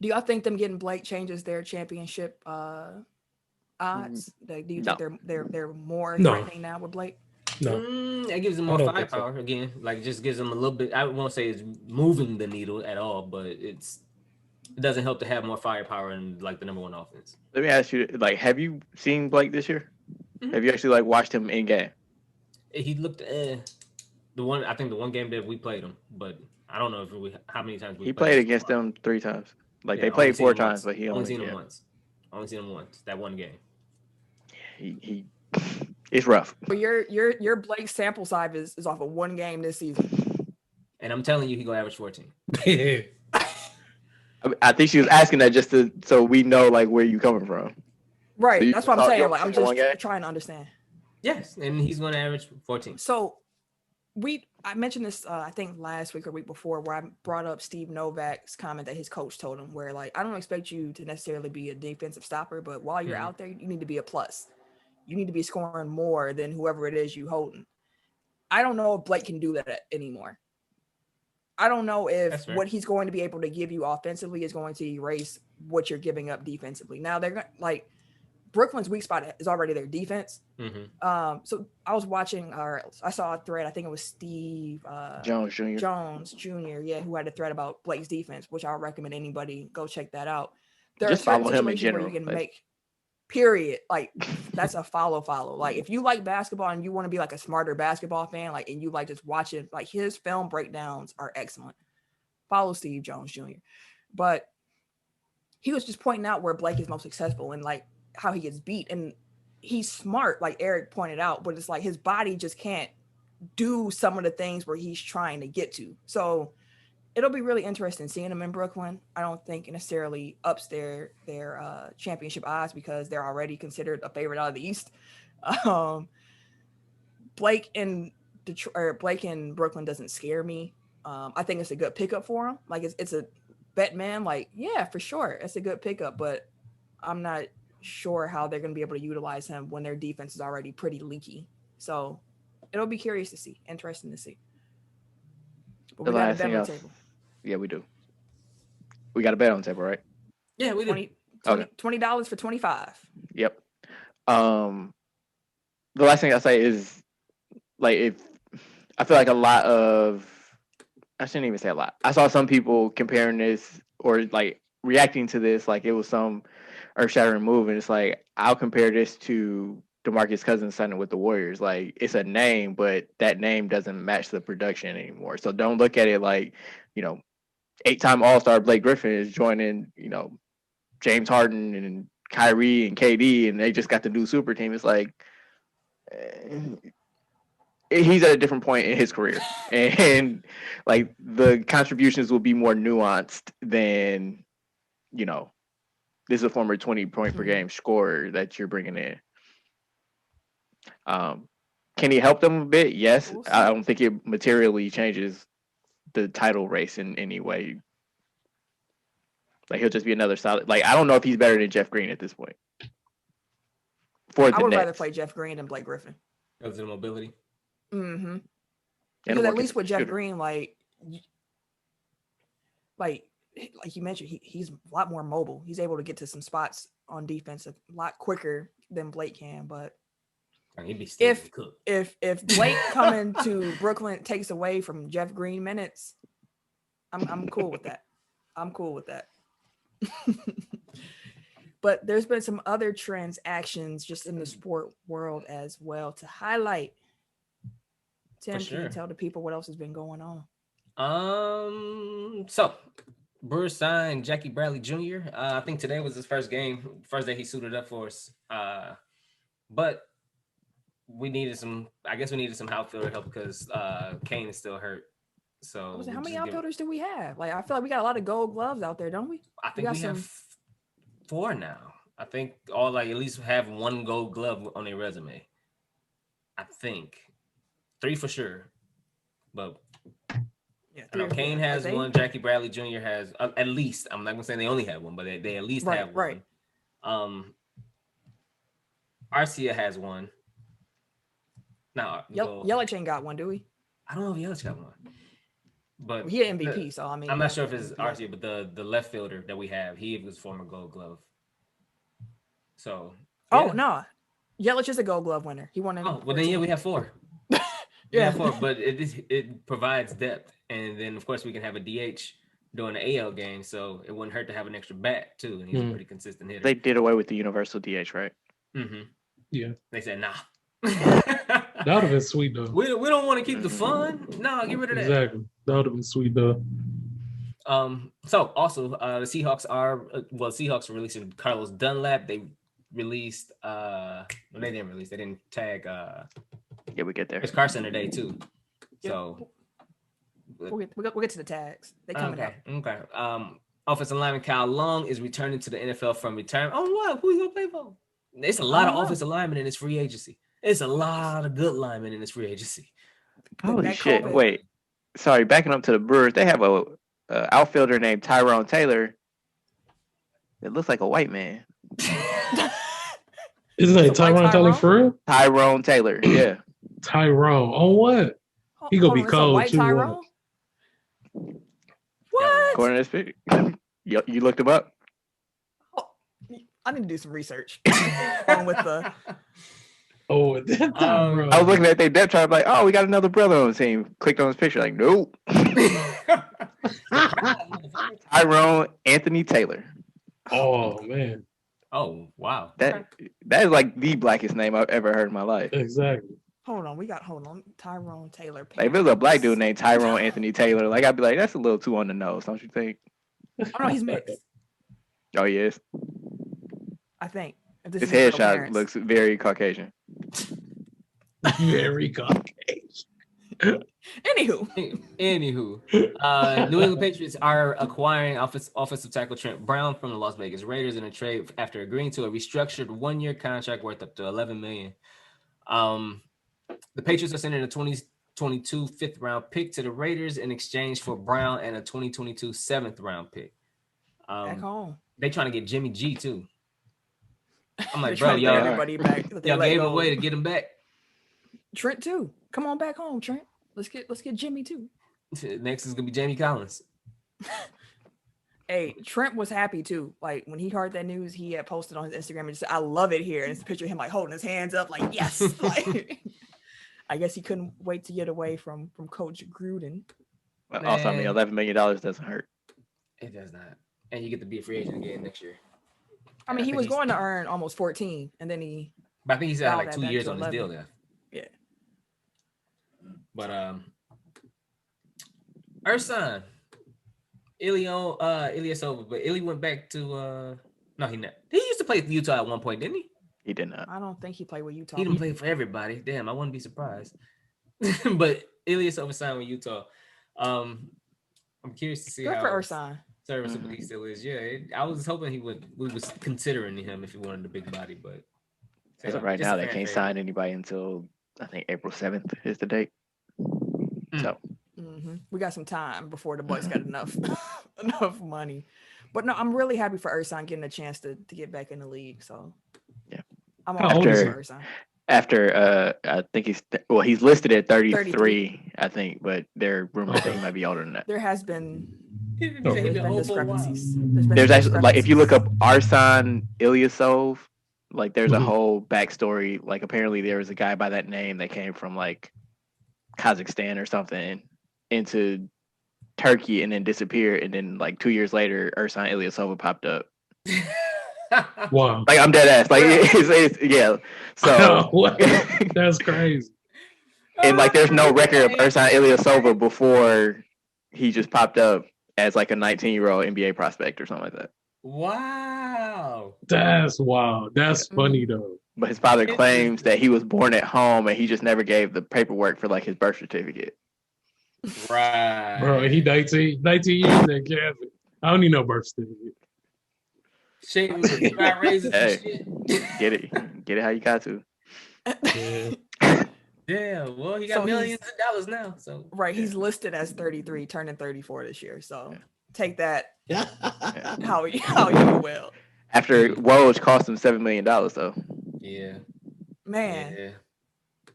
Do y'all think them getting Blake changes their championship odds? Like, do you think they're more threatening now with Blake? No. It gives them more firepower again. Like, just gives them a little bit. I won't say it's moving the needle at all, but it doesn't help to have more firepower in like the number one offense. Let me ask you, like, have you seen Blake this year? Mm-hmm. Have you actually like watched him in game? He looked the one game that we played him, but I don't know if how many times he played against them 3 times. Like they played 4 times, but he only seen him once. Only seen him once. That one game. He it's rough. But your Blake sample size is off of one game this season. And I'm telling you, he gonna average 14. I think she was asking that just so we know like where you coming from. Right. So that's what I'm saying. Like I'm just trying to understand. Yes, and he's gonna average 14. So I mentioned this I think last week or week before where I brought up Steve Novak's comment that his coach told him where like I don't expect you to necessarily be a defensive stopper, but while you're out there, you need to be a plus. You need to be scoring more than whoever it is you holding. I don't know if Blake can do that anymore. I don't know if what he's going to be able to give you offensively is going to erase what you're giving up defensively. Now they're going like Brooklyn's weak spot is already their defense. Mm-hmm. So I was watching, I saw a thread. I think it was Steve Jones Jr. Yeah, who had a thread about Blake's defense, which I'll recommend anybody go check that out. There just follow him in general. Where you can make period. Like that's a follow. Like if you like basketball and you want to be like a smarter basketball fan, like and you like just watching, like his film breakdowns are excellent. Follow Steve Jones Jr. But he was just pointing out where Blake is most successful and like how he gets beat, and he's smart, like Eric pointed out, but it's like his body just can't do some of the things where he's trying to get to. So it'll be really interesting seeing him in Brooklyn. I don't think it necessarily ups their championship odds because they're already considered a favorite out of the East. Blake in Brooklyn doesn't scare me. I think it's a good pickup for him. Like it's a bet, man. Like yeah, for sure, it's a good pickup, but I'm not sure how they're going to be able to utilize him when their defense is already pretty leaky. So it'll be interesting to see. But we got a bet on the table. Yeah, we do. We got a bet on the table, right? Yeah, we do. $20 for 25. Yep. The last thing I say is like if I feel like I shouldn't even say a lot. I saw some people comparing this or like reacting to this like it was some earth-shattering move, and it's like I'll compare this to DeMarcus Cousins signing with the Warriors. Like it's a name, but that name doesn't match the production anymore. So don't look at it like 8-time All-Star Blake Griffin is joining James Harden and Kyrie and KD, and they just got the new super team. It's like he's at a different point in his career, and like the contributions will be more nuanced than this is a former 20-point per game scorer that you're bringing in. Can he help them a bit? Yes. I don't think it materially changes the title race in any way. Like he'll just be another solid. Like I don't know if he's better than Jeff Green at this point. I would rather play Jeff Green than Blake Griffin. Because of the mobility. Mm-hmm. Because at least with Jeff Green, like you mentioned, he's a lot more mobile. He's able to get to some spots on defense a lot quicker than Blake can. But if Blake coming to Brooklyn takes away from Jeff Green minutes, I'm cool with that. I'm cool with that. But there's been some other transactions just in the sport world as well to highlight. Tim, can you tell the people what else has been going on? So Brewers signed Jackie Bradley Jr. I think today was his first day he suited up for us. But we needed some outfielder help because Kane is still hurt. So how many outfielders do we have? Like I feel like we got a lot of gold gloves out there, don't we? I think we have 4 now. I think all like at least have 1 gold glove on their resume. I think 3 for sure, but yeah, I know Kane has 1. Jackie Bradley Jr. has at least. I'm not gonna say they only have 1, but they at least have 1. Right. Arcia has 1. Now Yelich ain't got 1, do we? I don't know if Yelich got one. But he had MVP, so I mean, I'm not sure if it's RC, but the left fielder that we have, he was former Gold Glove. So. Oh no, Yelich is a Gold Glove winner. He won. Oh well, then we have 4. We have 4, but it provides depth, and then of course we can have a DH during the AL game, so it wouldn't hurt to have an extra bat too, and he's a pretty consistent hitter. They did away with the universal DH, right? Mm-hmm. Yeah. They said nah. That would have been sweet though. We don't want to keep the fun. No, get rid of that. Exactly. That would have been sweet though. So also the Seahawks Seahawks are releasing Carlos Dunlap. They released they didn't tag Yeah, we get there. Chris Carson today too. Yeah. So we'll get to the tags. They coming out. Okay. Offensive lineman Kyle Long is returning to the NFL from retirement. Oh what? Who you gonna play for? It's a lot of offensive linemen in this free agency. It's a lot of good linemen in this free agency. Holy shit! COVID. Wait, sorry. Backing up to the Brewers, they have a outfielder named Tyrone Taylor. It looks like a white man. Isn't it Tyrone Taylor for real? Tyrone Taylor, yeah. Tyrone on what? He gonna be cold too. Tyrone? What? According to this picture, you looked him up. Oh, I need to do some research on with the. Oh, Tyrone. I was looking at their depth chart, like, oh, we got another brother on the team. Clicked on his picture, like, nope. Tyrone Anthony Taylor. Oh man. Oh wow. That is like the blackest name I've ever heard in my life. Exactly. Hold on. Tyrone Taylor. Like, if it was a black dude named Tyrone Anthony Taylor, like I'd be like, that's a little too on the nose, don't you think? Oh no, he's mixed. Oh yes. I think. His headshot looks very Caucasian. Very Caucasian. Anywho, New England Patriots are acquiring offensive tackle Trent Brown from the Las Vegas Raiders in a trade after agreeing to a restructured 1-year contract worth up to $11 million. The Patriots are sending a 2022 5th-round pick to the Raiders in exchange for Brown and a 2022 7th-round pick. Back home. They trying to get Jimmy G too. I'm like, bro, y'all everybody back. Y'all gave him away to get him back. Trent too. Come on back home, Trent. Let's get Jimmy too. Next is gonna be Jamie Collins. Hey, Trent was happy too. Like when he heard that news, he had posted on his Instagram and just said, "I love it here." And it's a picture of him like holding his hands up, like yes. Like, I guess he couldn't wait to get away from Coach Gruden. Well, also, I mean, $11 million doesn't hurt. It does not, and you get to be a free agent again next year. I mean, he was going to earn almost 14, and then he. But I think he's had like 2 years on his deal now. Yeah. But Ersan, Ilyasova, but Illy went back to no, he not. He used to play for Utah at one point, didn't he? He did not. I don't think he played with Utah. He didn't play for everybody. Damn, I wouldn't be surprised. But Ilyasova signed with Utah. I'm curious to see Good how for Ersan. Serviceable he still is. Yeah, I was hoping we was considering him if he wanted the big body, but as of right now they can't sign anybody until I think April 7th is the date. So we got some time before the Bucks got enough money. But no, I'm really happy for Ersan getting a chance to get back in the league. So yeah, I'm all for Ersan. After I think he's listed at 33, I think, but there are rumors that he might be older than that. There has been discrepancies. There's actually, like, if you look up Arsan Ilyasov, like there's a whole backstory. Like apparently there was a guy by that name that came from like Kazakhstan or something into Turkey and then disappeared, and then like 2 years later Ersan Ilyasova popped up. Wow. Like I'm dead ass. Like it's yeah. So that's crazy. And like there's no record of Ersan Ilyasova before he just popped up as like a 19-year-old NBA prospect or something like that. Wow. That's wild. That's funny though. But his father claims that he was born at home and he just never gave the paperwork for like his birth certificate. Right. Bro, he 19 years in Catholic. I don't need no birth certificate. Shit, raises and shit. Get it how you got to. Yeah, well, he got millions of dollars now. So right, he's listed as 33, turning 34 this year. So take that how you will. After Woj cost him $7 million though. Yeah. Man.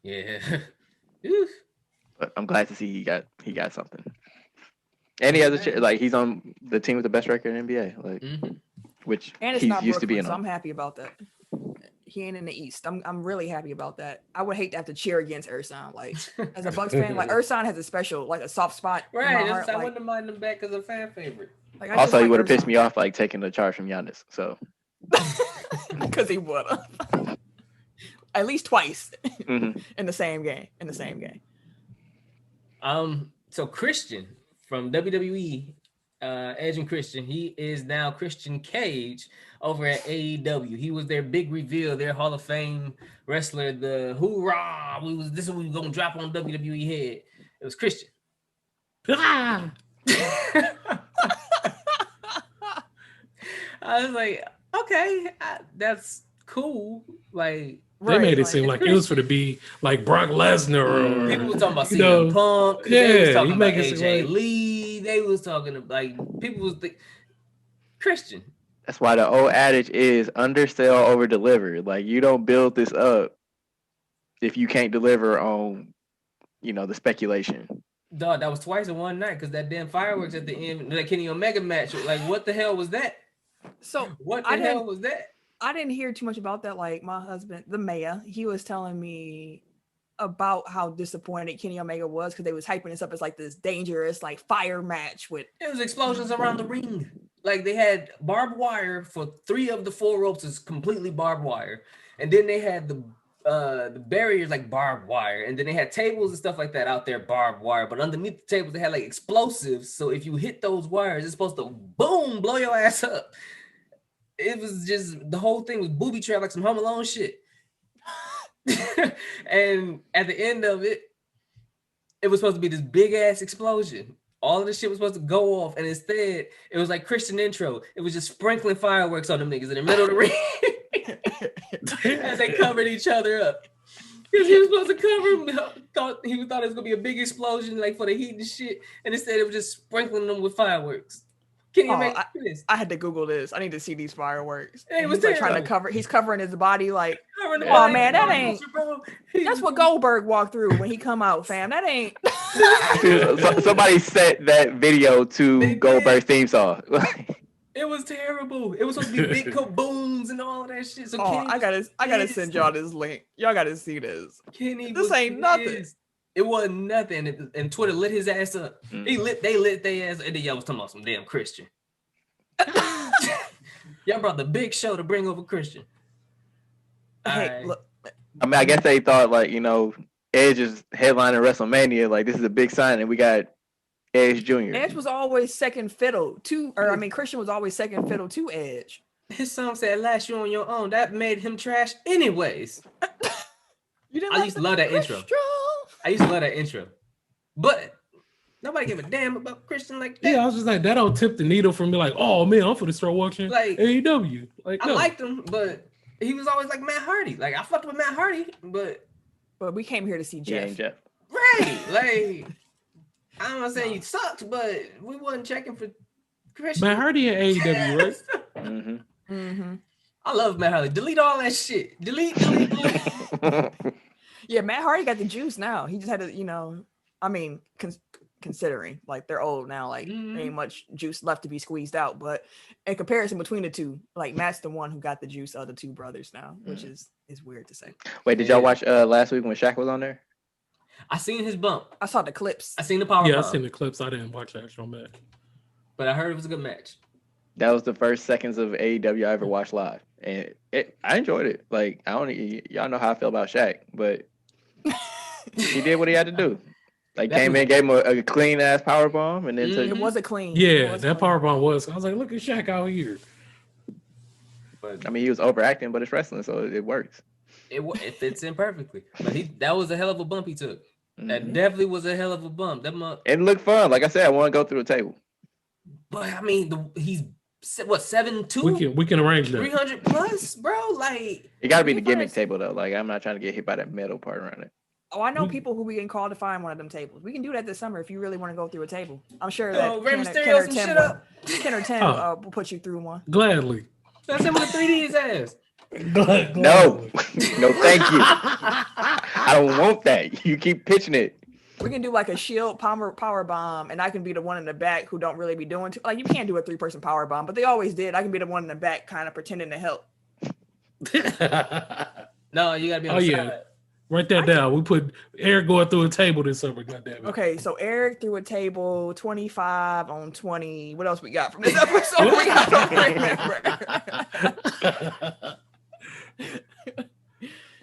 Yeah. But I'm glad to see he got something. And he has like he's on the team with the best record in the NBA, like which and it's he's not used Brooklyn, to being so on. I'm happy about that. He ain't in the East. I'm really happy about that. I would hate to have to cheer against Ersan. Like as a Bucks fan, like Ersan has a special, like a soft spot. Right. In my heart. I Like, wouldn't mind him back as a fan favorite. Like, Also, he would have pissed Ersan. me off like taking the charge from Giannis. So because he would have at least twice mm-hmm. in the same game. So Christian from WWE, Edge and Christian, he is now Christian Cage over at AEW. He was their big reveal, their Hall of Fame wrestler. The hoorah! This is what we were gonna drop on WWE head. It was Christian. I was like, okay, that's cool. Like. They made it seem like it was for to be like Brock Lesnar. People were talking about CM Punk. Yeah, they was talking about AJ like, Lee. They was talking about like people was Christian. That's why the old adage is undersell, over deliver. Like you don't build this up if you can't deliver on, the speculation. Dog, that was twice in one night because that damn fireworks at the end, that Kenny Omega match. Like, what the hell was that? So what the hell was that? I didn't hear too much about that. Like my husband, the mayor, he was telling me about how disappointed Kenny Omega was because they was hyping this up as like this dangerous like fire match with. It was explosions around the ring. Like they had barbed wire for 3 of the 4 ropes is completely barbed wire, and then they had the barriers like barbed wire, and then they had tables and stuff like that out there barbed wire. But underneath the tables they had like explosives. So if you hit those wires, it's supposed to boom blow your ass up. It was just the whole thing was booby trap like some Home Alone shit. And at the end of it, it was supposed to be this big ass explosion. All of this shit was supposed to go off, and instead, it was like Christian intro. It was just sprinkling fireworks on them niggas in the middle of the ring as they covered each other up. Because he was supposed to cover them. Thought it was gonna be a big explosion, like for the heat and shit, and instead it was just sprinkling them with fireworks. I had to Google this. I need to see these fireworks. It was he's like trying to cover. He's covering his body like. Man, that ain't. That's what Goldberg walked through when he come out, fam. That ain't. Somebody set that video to Goldberg's theme song. It was terrible. It was supposed to be big kabooms and all of that shit. So I gotta send y'all this link. Y'all gotta see this. This ain't nothing. It wasn't nothing, and Twitter lit his ass up. They lit their ass, and then y'all was talking about some damn Christian. Y'all brought the big show to bring over Christian. Hey, look. I mean, I guess they thought like Edge is headlining WrestleMania. Like this is a big sign, and we got Edge Jr. Edge was always second fiddle to, Christian was always second fiddle to Edge. His song said, "Last you on your own." That made him trash, anyways. I used to love that intro. I used to love that intro, but nobody gave a damn about Christian like that. Yeah, I was just like, that don't tip the needle for me. Like, oh man, I'm finna start watching like AEW. Like, I liked him, but he was always like Matt Hardy. Like, I fucked with Matt Hardy, but we came here to see Jeff. Jeff. Right? Like, I'm not saying you sucked, but we wasn't checking for Christian. Matt Hardy at AEW, right? Mm-hmm. Mm-hmm. I love Matt Hardy. Delete all that shit. Delete. Yeah, Matt Hardy got the juice now. He just had to, considering like they're old now, like there ain't much juice left to be squeezed out. But in comparison between the two, like Matt's the one who got the juice of the two brothers now, which is weird to say. Wait, did y'all watch last week when Shaq was on there? I seen his bump. I saw the clips. I seen the power. Yeah, bump. I seen the clips. I didn't watch the actual match, but I heard it was a good match. That was the first seconds of AEW I ever watched live, and I enjoyed it. Like y'all know how I feel about Shaq, but he did what he had to do. Like came in, gave him a clean ass power bomb, and then it was a clean. Yeah, that power bomb was. I was like, look at Shaq out here. But I mean, he was overacting, but it's wrestling, so it works. It fits in perfectly. But that was a hell of a bump he took. That definitely was a hell of a bump. It looked fun. Like I said, I want to go through the table. But I mean, he's what 7'2"? We can arrange that. 300 plus, bro. Like it got to be the gimmick table though. Like I'm not trying to get hit by that metal part around it. Oh, I know people who we can call to find one of them tables. We can do that this summer if you really want to go through a table. I'm sure that Ken or Tim will put you through one. Gladly. That's him with 3D his ass. No, thank you. I don't want that. You keep pitching it. We can do like a shield power bomb, and I can be the one in the back who don't really be doing too. Like you can't do a 3-person power bomb, but they always did. I can be the one in the back, kind of pretending to help. No, you gotta be on the side. Write that down. We put Eric going through a table this summer. Goddamn it. Okay, so Eric threw a table 25 on 20. What else we got from this episode? I don't remember.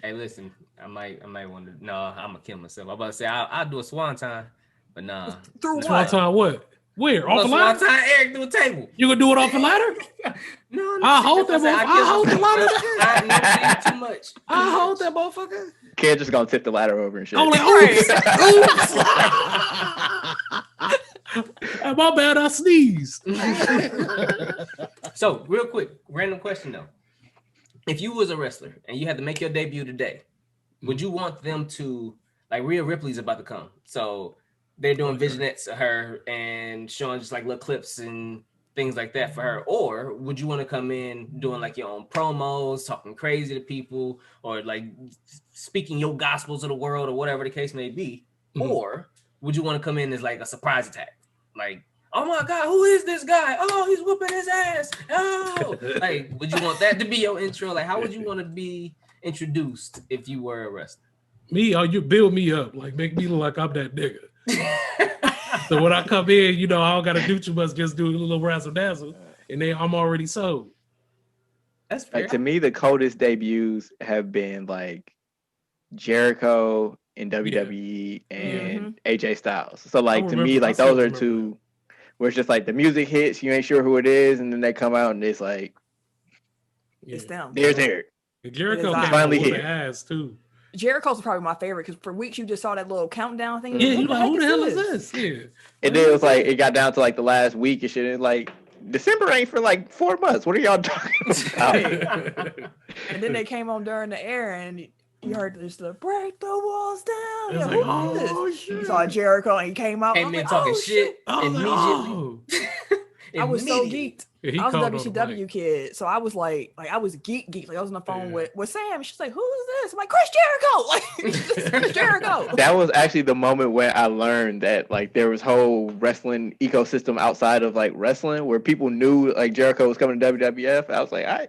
Hey, listen, I might want to. No, I'm gonna kill myself. I'm about to say I'll do a swanton, but nah. Through what? Swanton what? Where? Off a ladder? Swanton, Eric through a table. You gonna do it off a ladder? No. I hold that motherfucker. I hold the ladder. I too much. I hold that motherfucker. Kid just gonna tip the ladder over and shit. I'm like, oops. My bad, I sneezed. So, real quick, random question though. If you was a wrestler and you had to make your debut today, would you want them to, like Rhea Ripley's about to come, so they're doing vignettes of her and showing just like little clips and things like that for her, or would you want to come in doing like your own promos, talking crazy to people, or like speaking your gospels of the world, or whatever the case may be, or would you want to come in as like a surprise attack, like, oh my God, who is this guy? Oh, he's whooping his ass. Oh, like, would you want that to be your intro? Like, how would you want to be introduced if you were a wrestler? Me, or you build me up, like make me look like I'm that nigga. So when I come in, you know, I don't gotta do too much, just do a little razzle dazzle, and then I'm already sold. That's fair. Like, to me, the coldest debuts have been like Jericho in WWE and AJ Styles. So like to me, like those are two where it's just like the music hits, you ain't sure who it is, and then they come out and it's like it's them. There's Eric. Jericho came finally with here. the ass too. Jericho's probably my favorite because for weeks you just saw that little countdown thing. Yeah, you like, who the hell is this? Yeah. And then it was like, it got down to like the last week and shit. And like, December ain't for like 4 months. What are y'all talking about? And then they came on during the air and you heard this, the break the walls down. It's Yeah, like, who is oh, this? shit. You saw Jericho and he came out. Came in talking shit immediately. I was so geeked. Yeah, I was a called on the WCW mic. kid, so I was like I was geek. Like I was on the phone with Sam. She's like, "Who's this?" I'm like, "Chris Jericho!" Like Chris Jericho. That was actually the moment when I learned that like there was whole wrestling ecosystem outside of like wrestling where people knew like Jericho was coming to WWF. I was like, I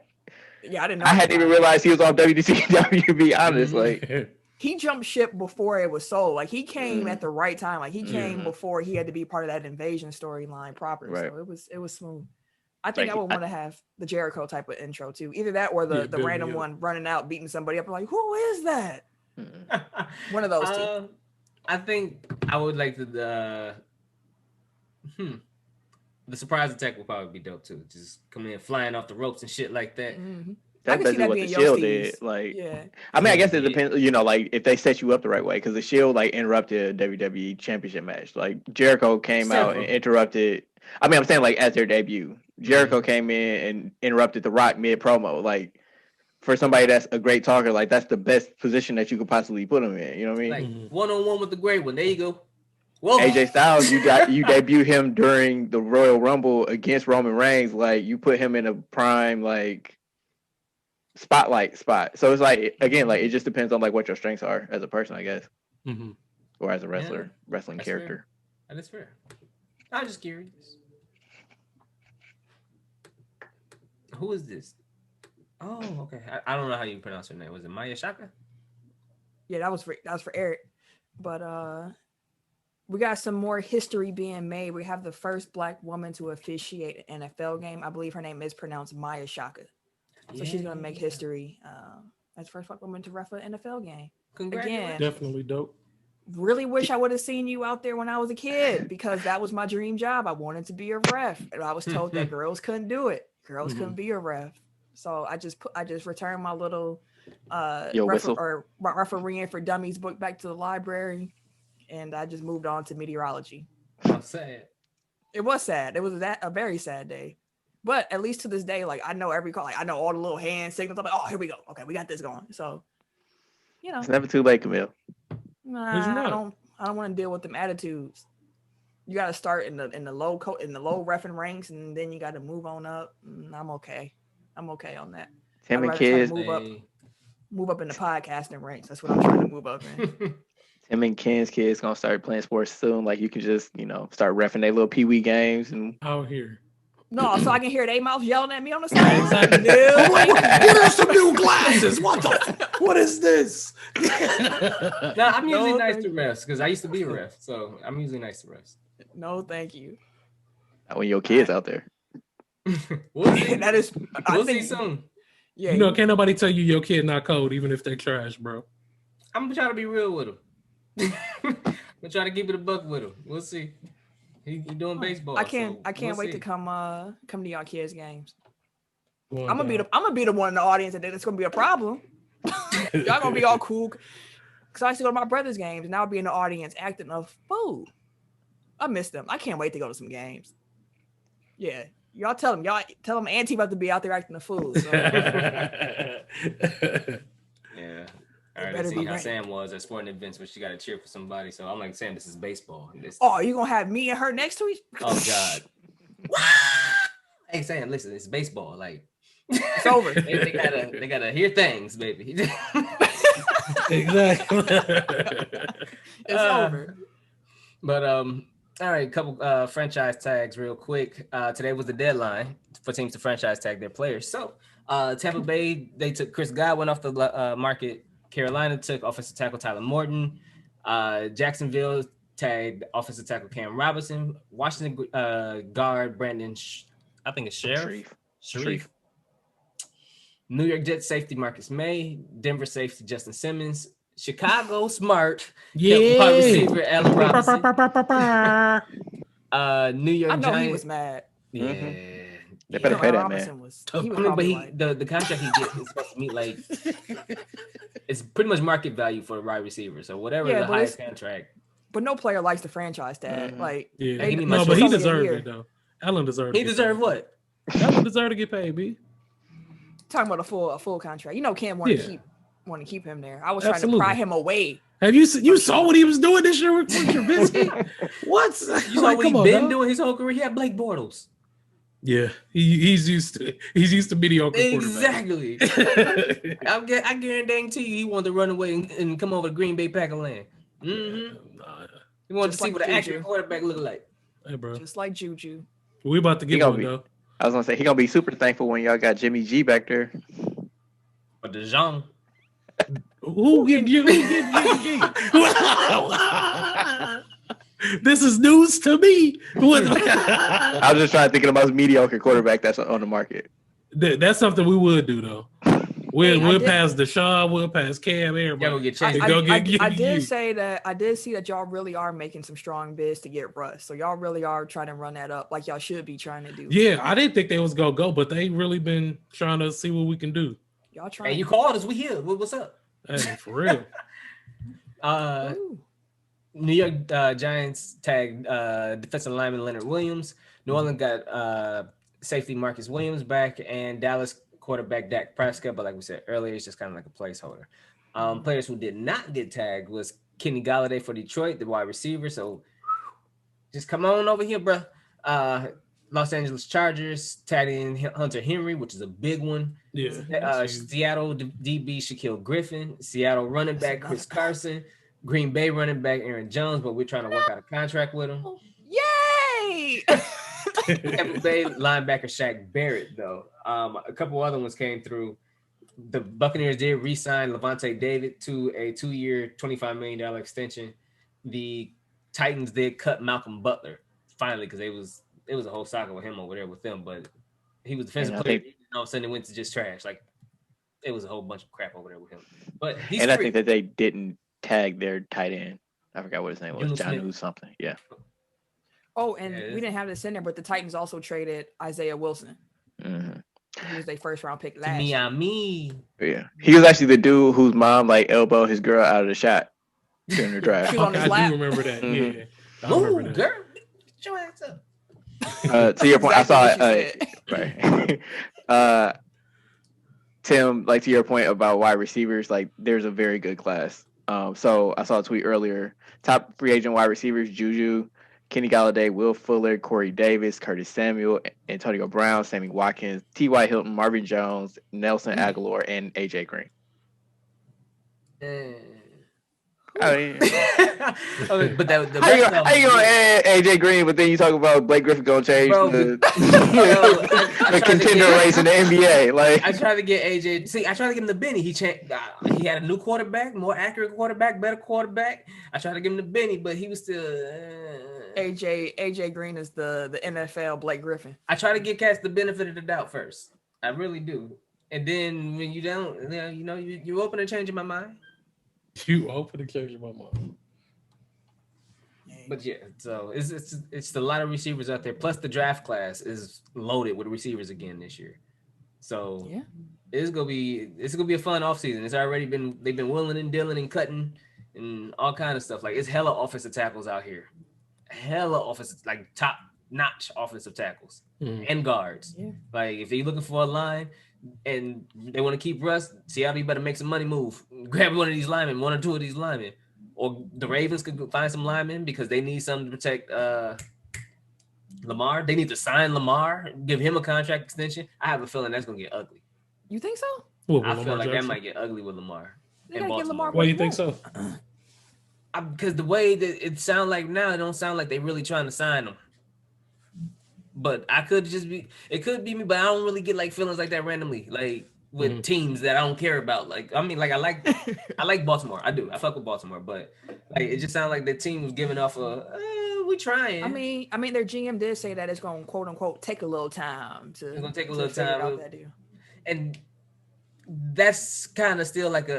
didn't know. I hadn't even realized he was on WCW. To be honest, like. He jumped ship before it was sold. Like he came at the right time. Like he came before he had to be part of that invasion storyline proper. Right. So it was smooth. I think like, I would want to have the Jericho type of intro too. Either that or the random one running out, beating somebody up. I'm like, who is that? One of those two. I think I would like the surprise attack will probably be dope too. Just come in flying off the ropes and shit like that. That's basically what the Shield did. Like, I mean, I guess it depends, you know, like if they set you up the right way, because the Shield like interrupted a WWE Championship match. Like Jericho came out and interrupted. I mean, I'm saying like as their debut, Jericho came in and interrupted The Rock mid promo. Like for somebody that's a great talker, like that's the best position that you could possibly put him in. You know what I mean? Like 1-on-1 with the great one. There you go. Whoa. AJ Styles, you debuted him during the Royal Rumble against Roman Reigns. Like you put him in a prime like spotlight spot. So it's like, again, like it just depends on like what your strengths are as a person, I guess, or as a wrestler, wrestling that's character. Fair. That is fair. I'm just curious. Who is this? Oh, okay. I don't know how you pronounce her name. Was it Maya Shaka? Yeah, that was for Eric. But we got some more history being made. We have the first Black woman to officiate an NFL game. I believe her name is pronounced Maya Shaka. So she's gonna make history as the first Black woman to ref an NFL game. Congratulations. Definitely dope. Really wish I would have seen you out there when I was a kid because that was my dream job. I wanted to be a ref, and I was told that girls couldn't do it. Girls couldn't be a ref. So I just returned my little refereeing for dummies book back to the library, and I just moved on to meteorology. I'm sad. It was sad. It was a very sad day. But at least to this day, like I know every call, like I know all the little hand signals. I'm like, oh, here we go. Okay, we got this going. So, you know, it's never too late, Camille. Nah, I don't want to deal with them attitudes. You got to start in the low reffing ranks, and then you got to move on up. I'm okay. I'm okay on that. Tim and kids move up in the podcasting ranks. That's what I'm trying to move up in. Him and Ken's kids gonna start playing sports soon. Like you can just, start reffing their little pee-wee games and out here. No, so I can hear their mouth yelling at me on the side. Exactly. No, Get her some new glasses. What is this? No, I'm usually nice thank to refs because I used to be a ref, so I'm usually nice to refs. no, thank you. not when your kids out there. We'll see. That is, I We'll see think, soon. yeah. Can't nobody tell you your kid not cold, even if they're trash, bro. I'm gonna try to be real with him. I'm gonna try to keep it a buck with him. We'll see. He doing baseball. I can't we'll wait see. to come to y'all kids' games. Going I'm gonna down. be the one in the audience and then it's gonna be a problem. Y'all gonna be all cool. Cause I used to go to my brother's games and I'll be in the audience acting a fool. I miss them. I can't wait to go to some games. Yeah. Y'all tell them Auntie about to be out there acting a fool. So. Yeah. I better already be seen how ready. Sam was at sporting events when she got to cheer for somebody. So I'm like, Sam, this is baseball. Oh, you gonna have me and her next to each? Oh God. Hey Sam, listen, it's baseball. Like It's over. they gotta hear things, baby. Exactly. It's over. But all right, couple franchise tags real quick. Today was the deadline for teams to franchise tag their players. So Tampa Bay, they took Chris Godwin off the market. Carolina took offensive tackle Tyler Morton. Jacksonville tagged offensive tackle Cam Robinson. Washington guard Brandon, I think it's Sharif. New York Jets safety Marcus May. Denver safety Justin Simmons. Chicago smart. Yeah. Wide receiver Allen Robinson. New York I know Giants. he was mad. Yeah. Mhm. They yeah. better pay that Robinson man. was. I He was mean, but probably like, the contract he gets is supposed to meet like it's pretty much market value for a wide receiver. So whatever Yeah, the but highest contract. but no player likes the franchise tag. Mhm. Like, Yeah. Like, give me No, my but he it's only a deserved year. it though. Allen deserved. He deserved what? Allen deserved to get paid, B. Talking about a full contract. You know, Cam wanted Yeah. to keep him there. I was trying to Absolutely. pry him away. Have you saw what he was doing this year with Trubisky? What? You saw what he's been doing his whole career. He had Blake Bortles. Yeah, he's used to mediocre Exactly. I guarantee you, he wanted to run away and come over to Green Bay Packer land. Mm-hmm. He wanted Just to see like what an accurate Juju. quarterback looked like. Hey, bro, Just like Juju. we about to He get gonna one be- though. I was gonna say he gonna be super thankful when y'all got Jimmy G back there. But the Jean. Who get you? This is news to me. I was just trying to think of the most mediocre quarterback that's on the market. That's something we would do though. We'll I did- pass Deshaun, we'll pass Cam, Y'all everybody. gonna get chased. I did you. say that I did see that y'all really are making some strong bids to get Russ. So y'all really are trying to run that up like y'all should be trying to do. Yeah, I didn't think they was gonna go, but they really been trying to see what we can do. Y'all trying. Hey, you called us. We here. What's up? Hey, for real. Ooh. New York Giants tagged defensive lineman Leonard Williams. New Orleans got safety Marcus Williams back, and Dallas quarterback Dak Prescott. But like we said earlier, it's just kind of like a placeholder. Players who did not get tagged was Kenny Galladay for Detroit, the wide receiver. So just come on over here, bro. Los Angeles Chargers tagged in Hunter Henry, which is a big one. Yeah. Seattle DB Shaquille Griffin, Seattle running back Chris Carson, Green Bay running back Aaron Jones, but we're trying to work out a contract with him. Yay! Tampa Bay linebacker Shaq Barrett, though. A couple other ones came through. The Buccaneers did re-sign Levante David to a 2-year, $25 million extension. The Titans did cut Malcolm Butler finally because it was a whole saga with him over there with them, but he was defensive And I player. think- And all of a sudden, it went to just trash. Like it was a whole bunch of crap over there with him. But he's And I free. think that they didn't tag their tight end. I forgot what his name was. Jonnu John Smith. Who something. Yeah. Oh, and Yeah, we didn't have this in there, but the Titans also traded Isaiah Wilson. Mhm. He was their first round pick To last year. Miami. Yeah. He was actually the dude whose mom like elbowed his girl out of the shot during the drive. She was on Okay, his I lap. do remember that. Mhm. Yeah. I remember Move, that. girl. Get your ass up. To your point, Exactly I what saw right. Tim, like to your point about wide receivers, like there's a very good class. So I saw a tweet earlier. Top free agent wide receivers: Juju, Kenny Galladay, Will Fuller, Corey Davis, Curtis Samuel, Antonio Brown, Sammy Watkins, T.Y. Hilton, Marvin Jones, Nelson Aguilar, and AJ Green. I mean, but the how you rest of gonna them, add AJ Green, but then you talk about Blake Griffin gonna change Bro, the I tried to contender get- race in the NBA? Like, I tried to get AJ. See, I tried to give him the Benny. He had a new quarterback, more accurate quarterback, better quarterback. I tried to give him the Benny, but he was still. AJ Green is the NFL Blake Griffin. I try to give cats the benefit of the doubt first. I really do. And then when you don't, you're open to changing my mind. You open to changing my mind. But yeah, so it's a lot of receivers out there. Plus the draft class is loaded with receivers again this year. So Yeah, it's gonna be a fun offseason. They've been willing and dealing and cutting and all kind of stuff. Like it's hella offensive tackles out here. Hella offensive, like top notch offensive tackles and guards. Yeah. Like if you're looking for a line and they want to keep Russ, Seattle, you better make some money move. Grab one of these linemen, one or two of these linemen. Or the Ravens could find some linemen because they need something to protect Lamar. They need to sign Lamar, give him a contract extension. I have a feeling that's gonna get ugly. you think so? I feel like that might get ugly with Lamar. They gotta get Lamar. Why do you think so? Because the way that it sounds like now, it don't sound like they really trying to sign him. But it could be me, but I don't really get like feelings like that randomly, like with teams that I don't care about. Like, I mean, like I like Baltimore. I do. I fuck with Baltimore, but like it just sounds like the team was giving off we trying. I mean, their GM did say that it's gonna quote unquote take a little time to. It's gonna take a little time out that deal. And that's kind of still like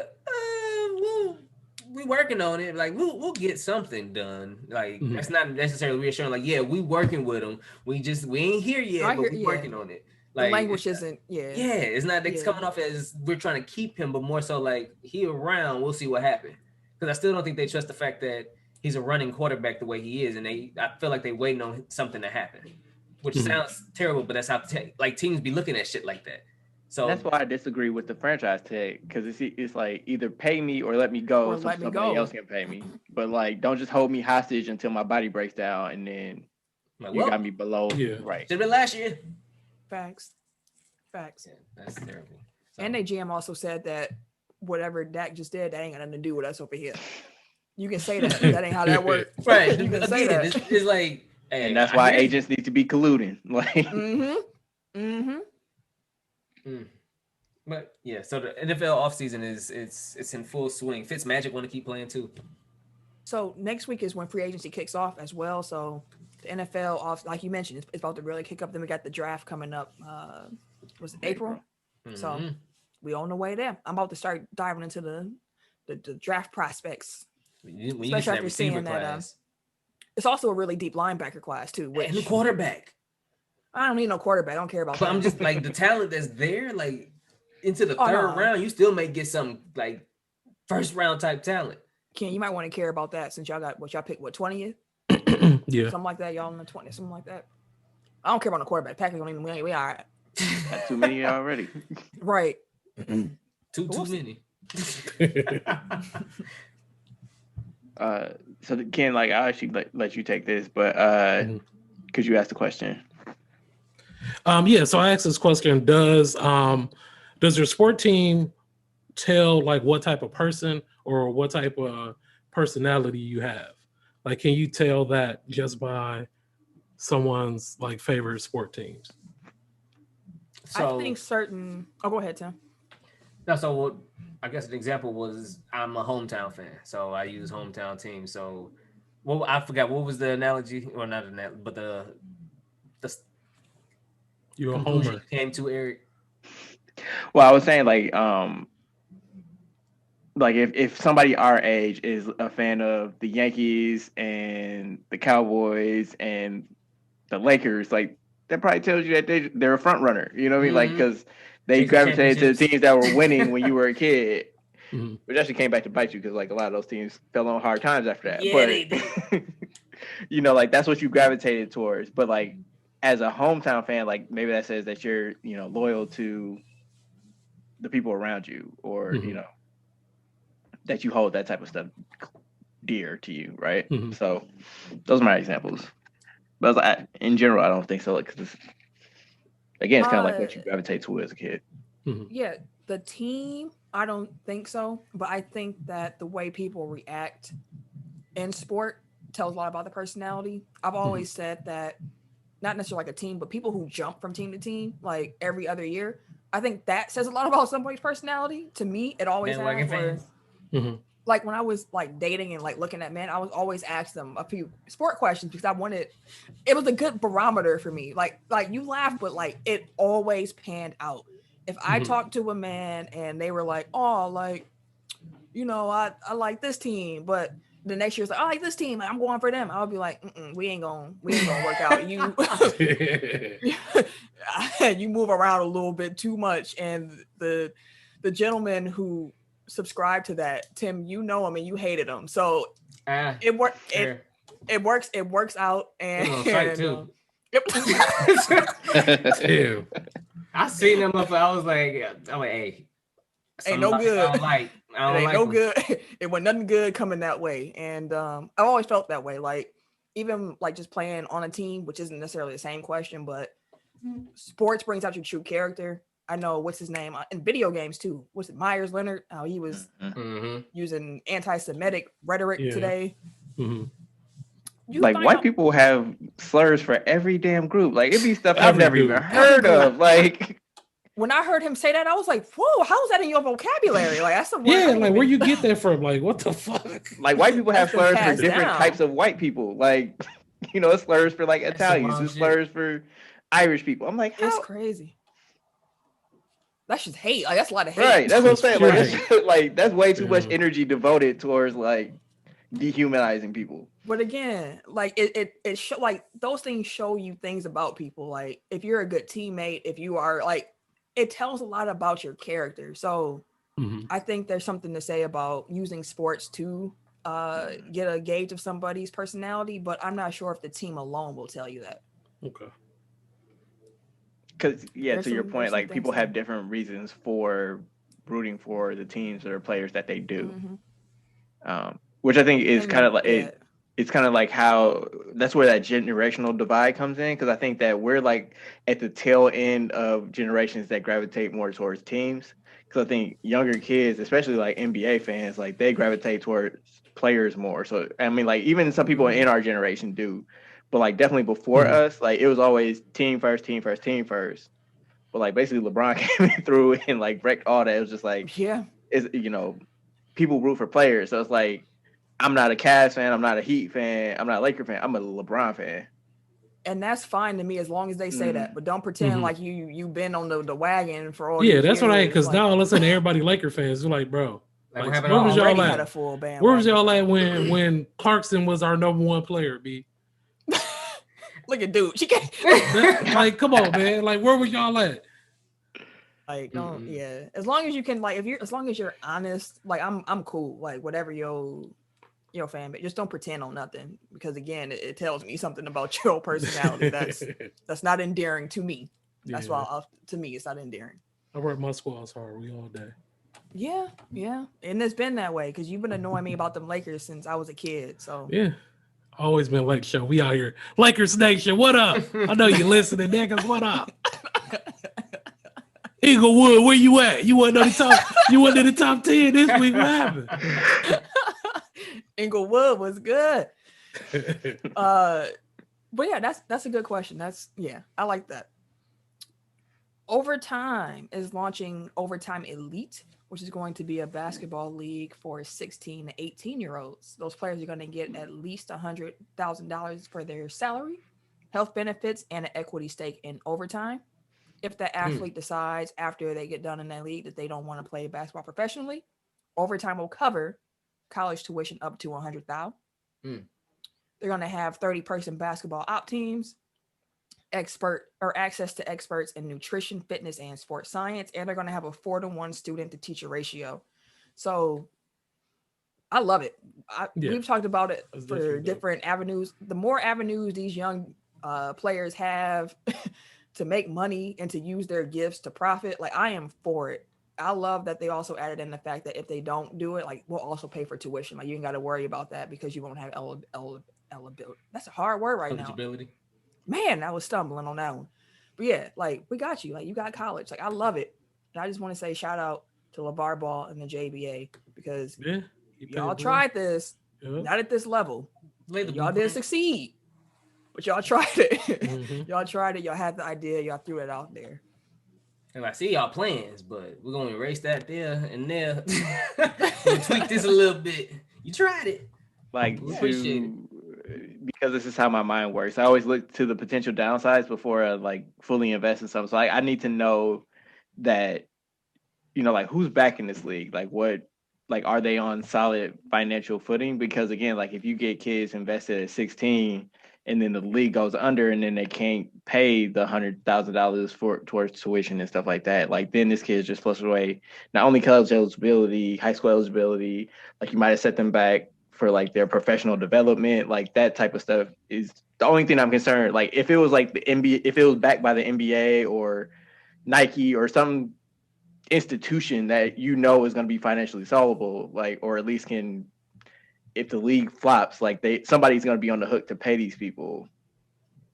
we working on it. Like we'll get something done. Like that's not necessarily reassuring. Like we working with them. We ain't here yet, but we working on it. Like the language isn't. Yeah. It's not. It's coming off as we're trying to keep him, but more so like he around. We'll see what happens. Because I still don't think they trust the fact that he's a running quarterback the way he is, and I feel like they waiting on something to happen, which sounds terrible, but that's how teams be looking at shit like that. So that's why I disagree with the franchise tag, because it's like either pay me or let me go, so somebody else can pay me. But like, don't just hold me hostage until my body breaks down, and then you got me below. Yeah. Right. Should have been last year. Facts. Yeah, that's terrible. So, And their GM also said that whatever Dak just did, that ain't got nothing to do with us over here. You can say that. That ain't how that works. Right. You can say that. It's like, hey, and that's why agents need to be colluding. Like. But yeah, so the NFL offseason it's in full swing. Fitzmagic want to keep playing too. So next week is when free agency kicks off as well. So the NFL off, like you mentioned, it's about to really kick up. Then we got the draft coming up. Was it April? So we on the way there. I'm about to start diving into the draft prospects. Especially after seeing that. It's also a really deep linebacker class too. And the quarterback. I don't need no quarterback. I don't care about that. But I'm just like the talent that's there, like into the third round, you still may get some like first round type talent. Ken, you might want to care about that since y'all got y'all picked 20th? Yeah. Something like that. Y'all in the 20th, something like that. I don't care about the quarterback. Packers don't even we all right. That's too many already. Right. Too many. So Ken, like I'll actually let you take this, but could you ask the question? Yeah, so I asked this question: Does your sport team tell like what type of person or what type of personality you have? Like, can you tell that just by someone's like favorite sport teams? So, I think certain. Oh, go ahead, Tim. No, so I guess an example was I'm a hometown fan, so I use hometown teams. So, I forgot what was the analogy, or not an analogy, but the You're a conclusion homer. came to Eric. Well, I was saying like if somebody our age is a fan of the Yankees and the Cowboys and the Lakers, like that probably tells you that they're a front runner. You know what I mean? Like because they gravitated to the teams that were winning when you were a kid, which actually came back to bite you because like a lot of those teams fell on hard times after that. Yeah, but they did. you know, like that's what you gravitated towards. But like as a hometown fan, like maybe that says that you're loyal to the people around you, or that you hold that type of stuff dear to you, right? So those are my examples. But in general, I don't think so. Like, again, it's kind of like what you gravitate to as a kid. Yeah, the team I don't think so, but I think that the way people react in sport tells a lot about the personality. I've always said that, not necessarily like a team, but people who jump from team to team like every other year, I think that says a lot about somebody's personality. To me, it always Bandwagon has. Where, Mm-hmm. like when I was like dating and like looking at men, I was always ask them a few sport questions because I wanted. It was a good barometer for me. Like you laugh, but like it always panned out. If I talked to a man and they were like, "Oh, like, you know, I like this team," but the next year's like, "I like this team, I'm going for them," I'll be like, we ain't gonna work out. You you move around a little bit too much. And the gentleman who subscribed to that, Tim, you know him and you hated him, so it worked. It works out. And too. Yep. Damn. I seen them up. I was like, hey, ain't no good. I don't like. It ain't no good. It wasn't nothing good coming that way. And I've always felt that way. Like, even like just playing on a team, which isn't necessarily the same question, but sports brings out your true character. I know what's his name in video games too. What's it, Myers Leonard? How he was using anti-Semitic rhetoric today. Like white people have slurs for every damn group. Like it'd be stuff I've never even heard of. Like when I heard him say that, I was like, "Whoa, how is that in your vocabulary?" Like that's the word. Like where you get that from? Like what the fuck? Like white people have slurs for different types of white people. Like it's slurs for like Italians, it's slurs for Irish people. I'm like, it's crazy. That's just hate. Like that's a lot of hate. Right. That's what I'm saying. Like that's way too much energy devoted towards like dehumanizing people. But again, like it show, like those things show you things about people. Like if you're a good teammate, if you are like, it tells a lot about your character. So I think there's something to say about using sports to get a gauge of somebody's personality, but I'm not sure if the team alone will tell you that. Okay. Because to your point, like people have different reasons for rooting for the teams or players that they do, which I think is kind of like it's kind of like how that's where that generational divide comes in. Because I think that we're like at the tail end of generations that gravitate more towards teams. Because I think younger kids, especially like NBA fans, like they gravitate towards players more. So I mean, like even some people in our generation do. But like definitely before us, like it was always team first, team first, team first. But like basically LeBron came through and like wrecked all that. It was just like, it's people root for players. So it's like I'm not a Cavs fan, I'm not a Heat fan, I'm not a Laker fan, I'm a LeBron fan. And that's fine to me as long as they say that. But don't pretend like you've been on the wagon for all these years. That's what because like, now all of a sudden everybody Laker fans are like, bro. Like, where was y'all at? Where was y'all at when Clarkson was our number one player, B? Look at dude. She can't. Like, come on, man. Like, where were y'all at? Like, don't. Yeah. As long as you can, like, as long as you're honest, like, I'm cool. Like, whatever your fan, but just don't pretend on nothing because again, it tells me something about your personality. That's not endearing to me. That's why to me it's not endearing. I work my squads hard. We all day. Yeah, and it's been that way because you've been annoying me about them Lakers since I was a kid. So yeah. Always been Lake Show. We out here. Lakers Nation, what up? I know you listening, niggas. What up? Eaglewood, where you at? You wasn't in the top 10 this week. What happened? Inglewood was good. But yeah, that's a good question. I like that. Overtime is launching Overtime Elite, which is going to be a basketball league for 16 to 18-year-olds. Those players are going to get at least $100,000 for their salary, health benefits, and an equity stake in overtime. If the athlete decides after they get done in that league that they don't want to play basketball professionally, overtime will cover college tuition up to $100,000. They're going to have 30-person basketball op teams, access to experts in nutrition, fitness, and sports science, and they're going to have a 4-to-1 student to teacher ratio. So I love it. We've talked about it for different avenues. The more avenues these young players have to make money and to use their gifts to profit, like I am for it. I love that they also added in the fact that if they don't do it, like we'll also pay for tuition. Like you ain't got to worry about that because you won't have eligibility. That's a hard word right now. Man, I was stumbling on that one. But yeah, like we got you. Like you got college. Like I love it. And I just want to say shout out to LeVar Ball and the JBA because Yeah, y'all tried this, not at this level. Y'all didn't succeed, but y'all tried it. Mm-hmm. Y'all tried it. Y'all had the idea. Y'all threw it out there. And I see y'all plans, but we're gonna erase that there and there. We'll tweak this a little bit. You tried it. Like We appreciate it. Because this is how my mind works. I always look to the potential downsides before I like fully invest in something. So I need to know that, you know, like who's backing this league, like what, like are they on solid financial footing? Because again, like if you get kids invested at 16 and then the league goes under and then they can't pay the $100,000 towards tuition and stuff like that, like then this kid's just flushed away not only college eligibility, high school eligibility, like you might have set them back for like their professional development, like that type of stuff is the only thing I'm concerned. Like if it was like the NBA, if it was backed by the NBA or Nike or some institution that you know is going to be financially solvable, like, or at least can, if the league flops, like somebody's going to be on the hook to pay these people.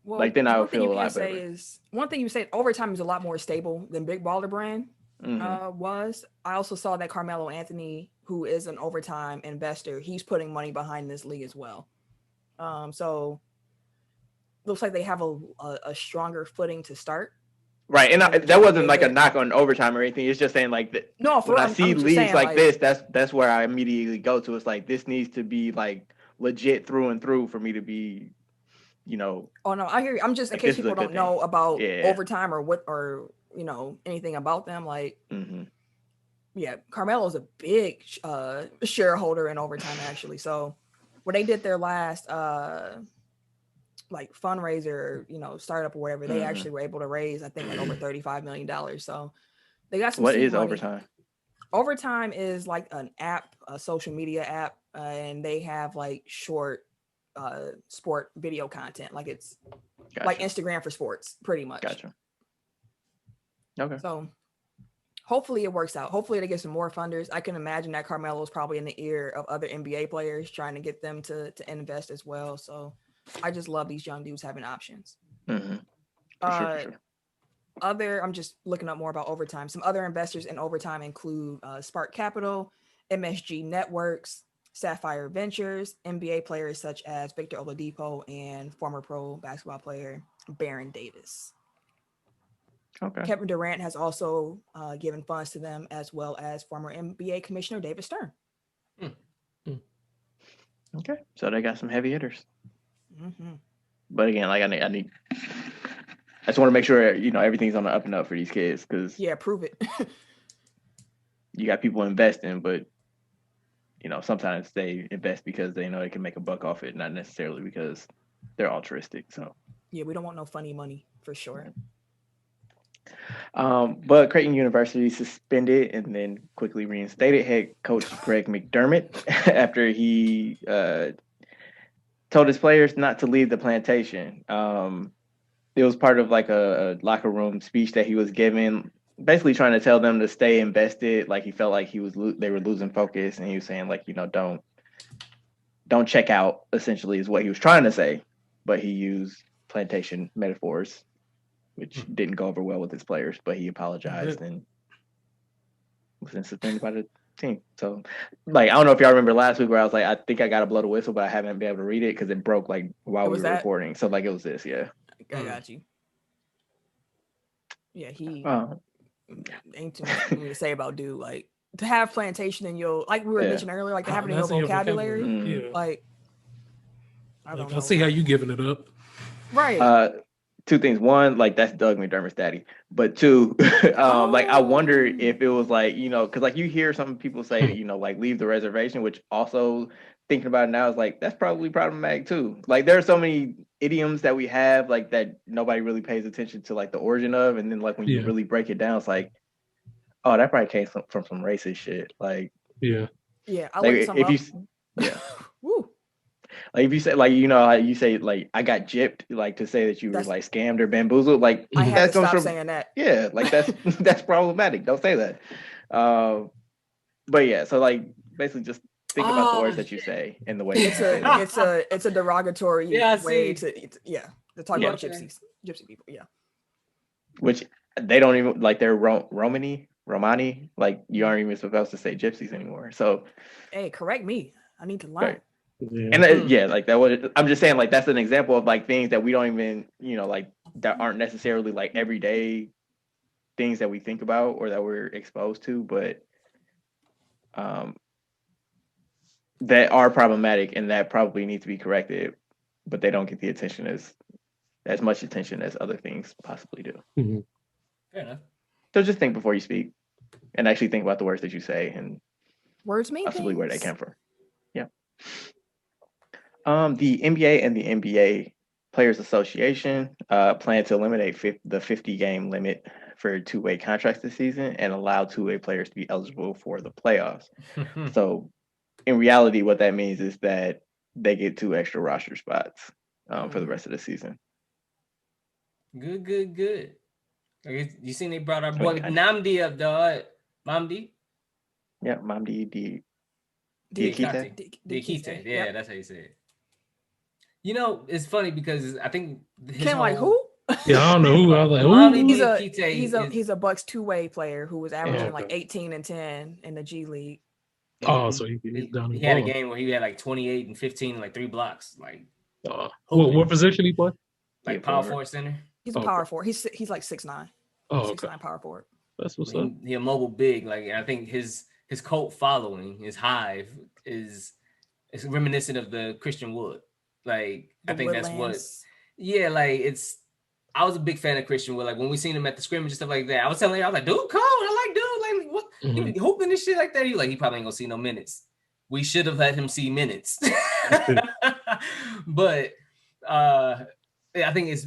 Well, like then I would one thing feel you a can lot say better. is one thing you said overtime is a lot more stable than Big Baller Brand was. I also saw that Carmelo Anthony, who is an overtime investor, he's putting money behind this league as well. So looks like they have a stronger footing to start. Right, and that wasn't like a knock on overtime or anything. It's just saying like that. No, when I see leagues like this, that's where I immediately go to. It's like this needs to be like legit through and through for me to be, you know. Oh no, I hear you. I'm just in case people don't know about overtime or what, or you know anything about them. Like, yeah, Carmelo's a big shareholder in overtime actually. So when they did their last like fundraiser, you know, startup or whatever, they actually were able to raise, I think, like over $35 million. So they got some. What is money. overtime? Overtime is like an app, a social media app, and they have like short sport video content. Like it's like Instagram for sports, pretty much. Gotcha. Okay. So hopefully it works out. Hopefully they get some more funders. I can imagine that Carmelo's probably in the ear of other NBA players trying to get them to invest as well. So I just love these young dudes having options. For sure. I'm just looking up more about overtime. Some other investors in overtime include Spark Capital, MSG Networks, Sapphire Ventures, NBA players such as Victor Oladipo and former pro basketball player Baron Davis. Okay. Kevin Durant has also given funds to them, as well as former NBA Commissioner David Stern. Okay, so they got some heavy hitters. But again, like I just want to make sure, you know, everything's on the up and up for these kids, because prove it. You got people investing, but you know, sometimes they invest because they know they can make a buck off it, not necessarily because they're altruistic. So yeah, we don't want no funny money for sure. But Creighton University suspended and then quickly reinstated head coach Greg McDermott after he told his players not to leave the plantation. It was part of like a locker room speech that he was giving, basically trying to tell them to stay invested. Like he felt like they were losing focus, and he was saying like, you know, don't check out, essentially is what he was trying to say, but he used plantation metaphors, which didn't go over well with his players, but he apologized and was then suspended by the team. So, like, I don't know if y'all remember last week where I was like, I think I got to blow the whistle, but I haven't been able to read it because it broke like while we were recording. So, like, it was this, yeah. I got you. Yeah, he ain't too much to say about dude. Like, to have plantation in your, like we were mentioning earlier, like to have it in your vocabulary. Like, I don't know. I see how you giving it up. Right. Two things. One, like that's Doug McDermott's daddy. But two, like I wonder if it was like, you know, because like you hear some people say, you know, like leave the reservation, which also thinking about it now is like that's probably problematic too. Like there are so many idioms that we have like that nobody really pays attention to like the origin of, and then like when you really break it down, it's like, oh, that probably came from some racist shit. Like I like looked some if up. you Woo. Like if you say like, you know, you say like I got gypped, like to say that you were like scammed or bamboozled, like I had to stop saying that. Yeah, like that's problematic. Don't say that. But yeah, so like basically just think about the words that you say and the way it's a derogatory way to talk about gypsy people. Yeah. Which they don't even like, they're Romany Romani, like you aren't even supposed to say gypsies anymore. So, Hey, correct me. I need to learn. right. Yeah. And like that was. I'm just saying, like that's an example of like things that we don't even, like that aren't necessarily like everyday things that we think about or that we're exposed to, but that are problematic and that probably need to be corrected, but they don't get the attention as much attention as other things possibly do. Mm-hmm. Fair enough. So just think before you speak, and actually think about the words that you say and Words mean possibly things. where they came from. Yeah. The NBA and the NBA Players Association plan to eliminate the 50-game limit for two-way contracts this season and allow two-way players to be eligible for the playoffs. So in reality, what that means is that they get 2 extra roster spots for the rest of the season. Good. You seen they brought our boy Namdi up, dog. Mamdi? Yeah, Mamdi Diakite. Yeah, that's how you say it. You know, it's funny because I think Ken, like who? Yeah, I don't know who. I was like, Mamdi he's a Bucks two-way player who was averaging like 18 and 10 in the G League. Oh, so he's down. He had a game where he had like 28 and 15 and like 3 blocks. Like, what position he play? Like power forward center. He's a power forward. He's like 6'9". Oh, 6'9" power forward. That's what's up. He a mobile big. Like, I think his cult following, his hive, is reminiscent of the Christian Wood. Like, I think that's what. Yeah, like I was a big fan of Christian Wood. Like when we seen him at the scrimmage and stuff like that, I was telling you, I was like, dude, cold. I like dude. Like what? He be hooping this shit like that. He probably ain't gonna see no minutes. We should have let him see minutes. But I think it's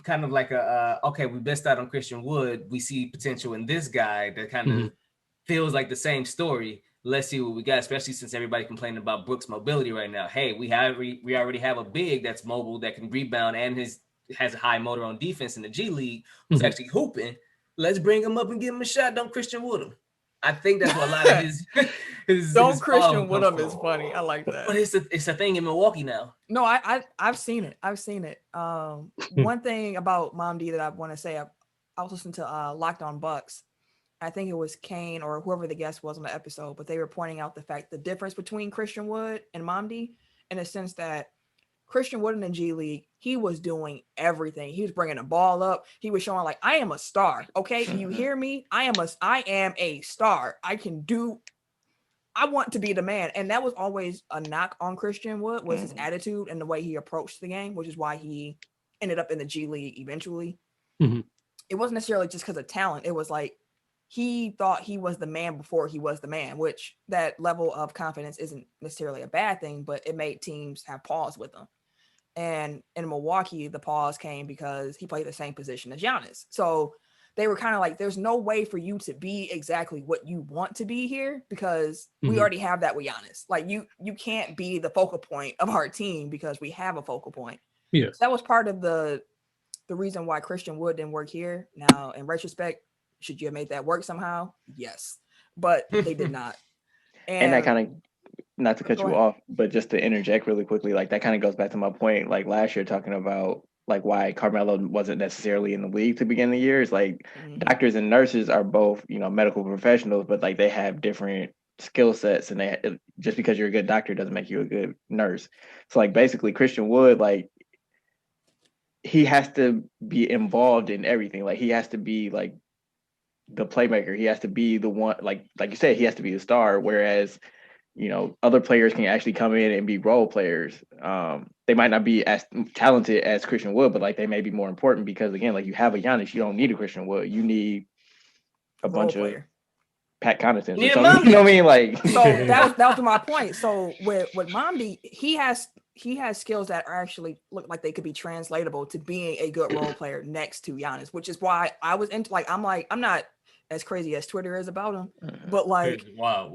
kind of like okay, we missed out on Christian Wood. We see potential in this guy that kind of feels like the same story. Let's see what we got, especially since everybody complaining about Brooks' mobility right now. Hey, we already have a big that's mobile that can rebound and has a high motor on defense in the G League who's actually hooping. Let's bring him up and give him a shot. Don't Christian Woodham. I think that's what a lot of his Don't Christian Woodham is funny. I like that. But it's a thing in Milwaukee now. No, I've seen it. One thing about Mom D that I want to say, I was listening to Locked On Bucks. I think it was Kane or whoever the guest was on the episode, but they were pointing out the difference between Christian Wood and Mamdi in the sense that Christian Wood in the G League, he was doing everything. He was bringing the ball up. He was showing like, I am a star. Okay. Do you hear me? I am a star. I want to be the man. And that was always a knock on Christian Wood was his attitude and the way he approached the game, which is why he ended up in the G League eventually. It wasn't necessarily just because of talent. It was like, he thought he was the man before he was the man, which that level of confidence isn't necessarily a bad thing, but it made teams have pause with him. And in Milwaukee, the pause came because he played the same position as Giannis. So they were kind of like, there's no way for you to be exactly what you want to be here because we already have that with Giannis. Like you can't be the focal point of our team because we have a focal point. Yeah. So that was part of the reason why Christian Wood didn't work here. Now, in retrospect, should you have made that work somehow? Yes, but they did not. And that kind of, not to cut you off, but just to interject really quickly, like that kind of goes back to my point, like last year talking about like why Carmelo wasn't necessarily in the league to begin the year. It's like doctors and nurses are both, medical professionals, but like they have different skill sets, and just because you're a good doctor doesn't make you a good nurse. So like basically Christian Wood, like he has to be involved in everything. Like he has to be like the playmaker. He has to be the one, like you said, he has to be the star. Whereas, other players can actually come in and be role players. They might not be as talented as Christian Wood, but like they may be more important because again, like you have a Giannis, you don't need a Christian Wood. You need a bunch of Pat Connaughton. You know what I mean? Like so that was my point. So with Mamdi, he has skills that are actually look like they could be translatable to being a good role player next to Giannis, which is why I was into I'm not as crazy as Twitter is about him, but like wow,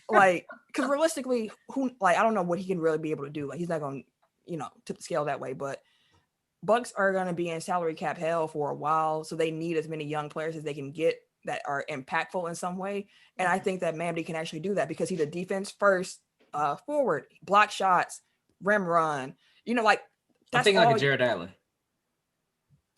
like because realistically, I don't know what he can really be able to do. Like he's not going to tip the scale that way, but Bucks are going to be in salary cap hell for a while, so they need as many young players as they can get that are impactful in some way. And I think that Mamdi can actually do that because he's a defense first forward, block shots, rim run. Like I'm thinking like a Jared Allen.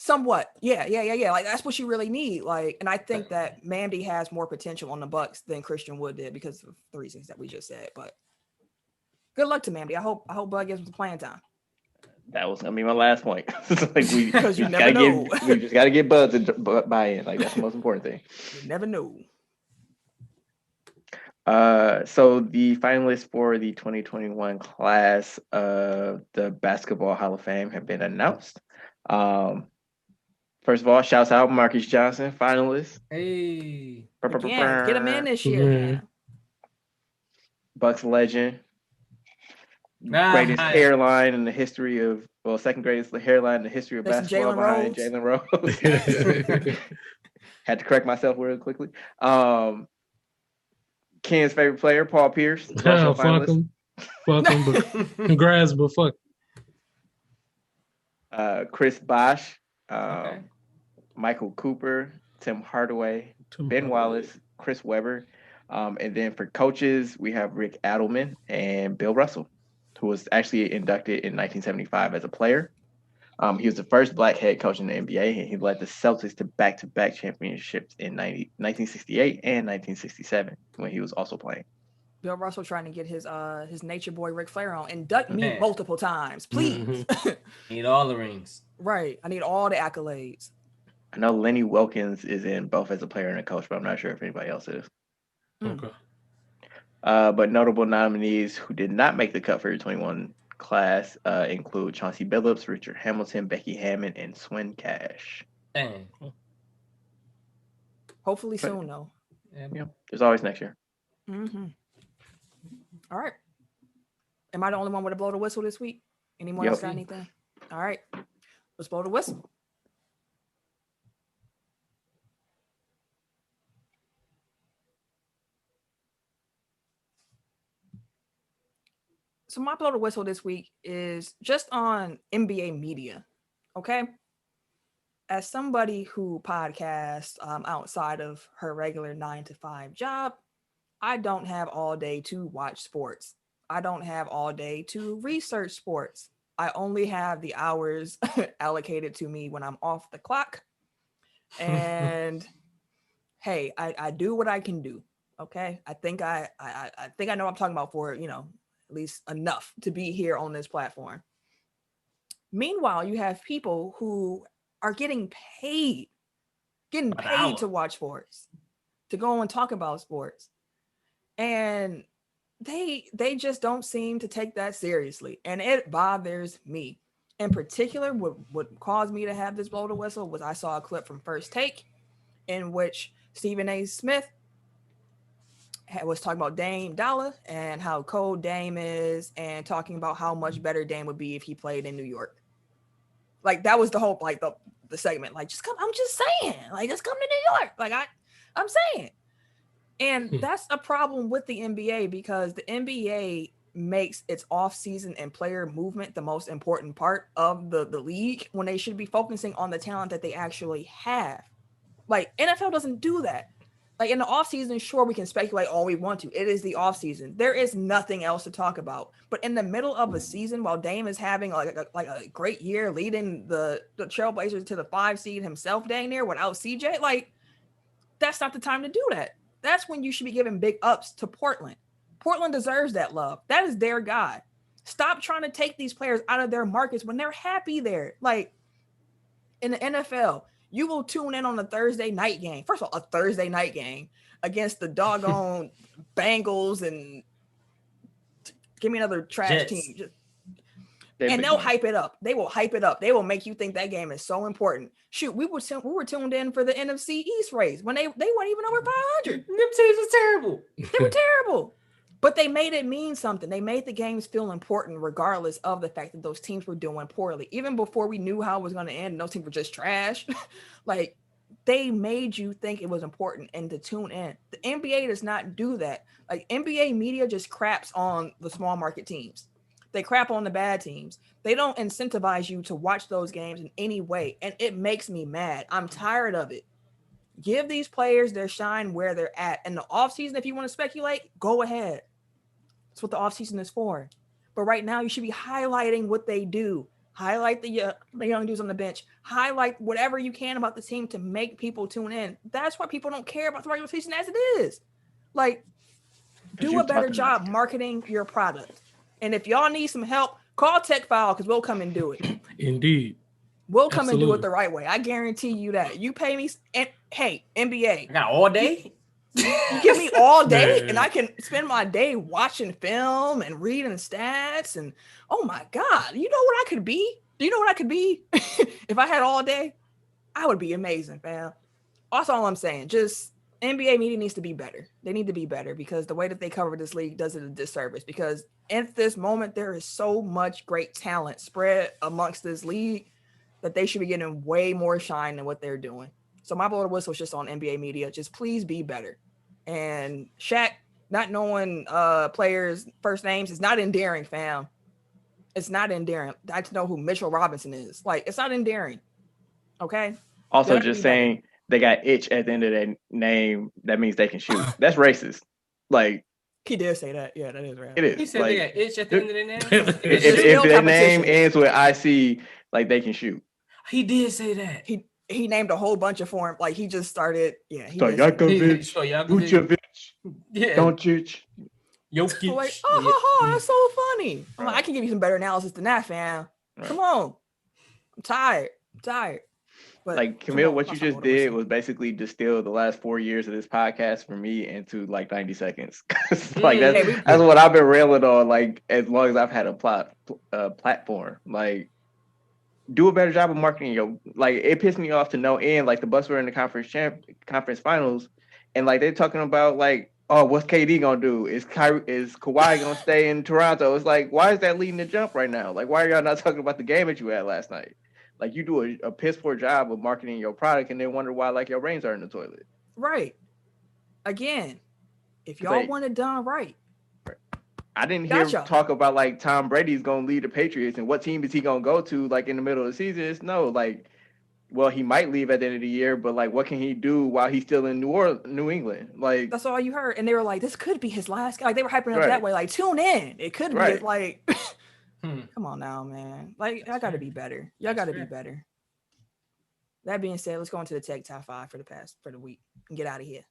Somewhat. Yeah. Like that's what you really need. Like, and I think that Mandy has more potential on the Bucks than Christian Wood did because of the reasons that we just said. But good luck to Mandy. I hope Bud gives him some playing time. That was gonna be my last point. Like Because you never know. We just gotta get Bud to buy in. Like that's the most important thing. You never know. So the finalists for the 2021 class of the Basketball Hall of Fame have been announced. First of all, shouts out Marcus Johnson, finalist. Hey. Again, get him in this year, man. Bucks legend. Greatest hairline in the history of, second greatest hairline in the history of basketball behind Jalen Rose. Had to correct myself real quickly. Ken's favorite player, Paul Pierce. Fuck him. Fuck him. But congrats, but fuck. Chris Bosh, Michael Cooper, Tim Hardaway, Ben Wallace, Chris Webber. And then for coaches, we have Rick Adelman and Bill Russell, who was actually inducted in 1975 as a player. He was the first black head coach in the NBA, and he led the Celtics to back-to-back championships in 1968 and 1967 when he was also playing. Bill Russell trying to get his nature boy Ric Flair on. Induct me multiple times, please. Mm-hmm. Need all the rings. Right. I need all the accolades. I know Lenny Wilkins is in both as a player and a coach, but I'm not sure if anybody else is. Okay. But notable nominees who did not make the cut for the 21 class include Chauncey Billups, Richard Hamilton, Becky Hammond, and Swin Cash. Dang. Hopefully soon, though. Yeah, there's always next year. Mm-hmm. All right. Am I the only one with to blow the whistle this week? Anyone else got anything? All right. Let's blow the whistle. So my blow the whistle this week is just on NBA media, okay? As somebody who podcasts outside of her regular 9-to-5 job, I don't have all day to watch sports. I don't have all day to research sports. I only have the hours allocated to me when I'm off the clock. And hey, I do what I can do, okay? I think I know what I'm talking about for, at least enough to be here on this platform. Meanwhile, you have people who are getting paid to watch sports, to go and talk about sports. And they just don't seem to take that seriously. And it bothers me. In particular, what caused me to have this blow the whistle was I saw a clip from First Take in which Stephen A. Smith was talking about Dame Dollar and how cold Dame is and talking about how much better Dame would be if he played in New York. Like that was the whole, like the segment, like just come, I'm just saying, like just come to New York. Like I'm saying. And that's a problem with the NBA because the NBA makes its off-season and player movement the most important part of the league when they should be focusing on the talent that they actually have. Like NFL doesn't do that. Like in the offseason, sure, we can speculate all we want to. It is the offseason. There is nothing else to talk about. But in the middle of a season, while Dame is having like a great year, leading the Trailblazers to the 5 seed himself dang near without CJ, like that's not the time to do that. That's when you should be giving big ups to Portland. Portland deserves that love. That is their guy. Stop trying to take these players out of their markets when they're happy there. Like in the NFL, you will tune in on a Thursday night game. First of all, a Thursday night game against the doggone Bengals and give me another trash Jets. team. And they'll hype it up. They will hype it up. They will make you think that game is so important. Shoot, we were tuned in for the NFC East race when they weren't even over 500. Them teams was terrible. They were terrible. But they made it mean something. They made the games feel important regardless of the fact that those teams were doing poorly. Even before we knew how it was going to end, and those teams were just trash. Like, they made you think it was important and to tune in. The NBA does not do that. Like, NBA media just craps on the small market teams. They crap on the bad teams. They don't incentivize you to watch those games in any way. And it makes me mad. I'm tired of it. Give these players their shine where they're at. In the offseason, if you want to speculate, go ahead. That's what the offseason is for. But right now, you should be highlighting what they do. highlight the young dudes on the bench, highlight whatever you can about the team to make people tune in. That's why people don't care about the regular season as it is. Like, do a better job marketing your product. And if y'all need some help, call Tech File because we'll come and do it. Indeed. We'll come and do it the right way. I guarantee you that. You pay me, and hey, NBA. I got all day. You give me all day, and I can spend my day watching film and reading stats. And oh my God, you know what I could be? Do you know what I could be if I had all day? I would be amazing, fam. Also, all I'm saying, just NBA media needs to be better. They need to be better because the way that they cover this league does it a disservice. Because at this moment, there is so much great talent spread amongst this league that they should be getting way more shine than what they're doing. So my blow to whistle is just on NBA media. Just please be better. And Shaq not knowing players' first names is not endearing, fam. It's not endearing. I just know who Mitchell Robinson is. Like, it's not endearing. Okay? Also, just saying they got itch at the end of their name, that means they can shoot. That's racist. Like, he did say that. Yeah, that is right. It is. He said like, they got itch at the end of their name. if their name ends with IC, like they can shoot. He did say that. He named a whole bunch of form. Like he just started. Yeah. Stojakovic, Vucevic, Doncic, Jokic. Like, oh, that's so funny. I'm like, I can give you some better analysis than that, fam. Right. Come on. I'm tired. But like Camille, what you just did was basically distill the last 4 years of this podcast for me into like 90 seconds. Like that's what I've been railing on. Like as long as I've had a platform, like do a better job of marketing. Like it pissed me off to no end. Like the Bucks were in the conference finals, and like they're talking about like, oh, what's KD gonna do? Is Kawhi gonna stay in Toronto? It's like, why is that leading the jump right now? Like, why are y'all not talking about the game that you had last night? Like you do a piss poor job of marketing your product and then wonder why like your brains are in the toilet. Right. Again, if y'all want it done right. I didn't hear talk about like Tom Brady's gonna lead the Patriots and what team is he gonna go to like in the middle of the season. It's no, like, well, he might leave at the end of the year, but like what can he do while he's still in New England? Like that's all you heard. And they were like, this could be his last guy. Like they were hyping up that way, like tune in. It could be like come on now, man. Like, I gotta be better. Y'all gotta be better. That being said, let's go into the tech top 5 for the week and get out of here.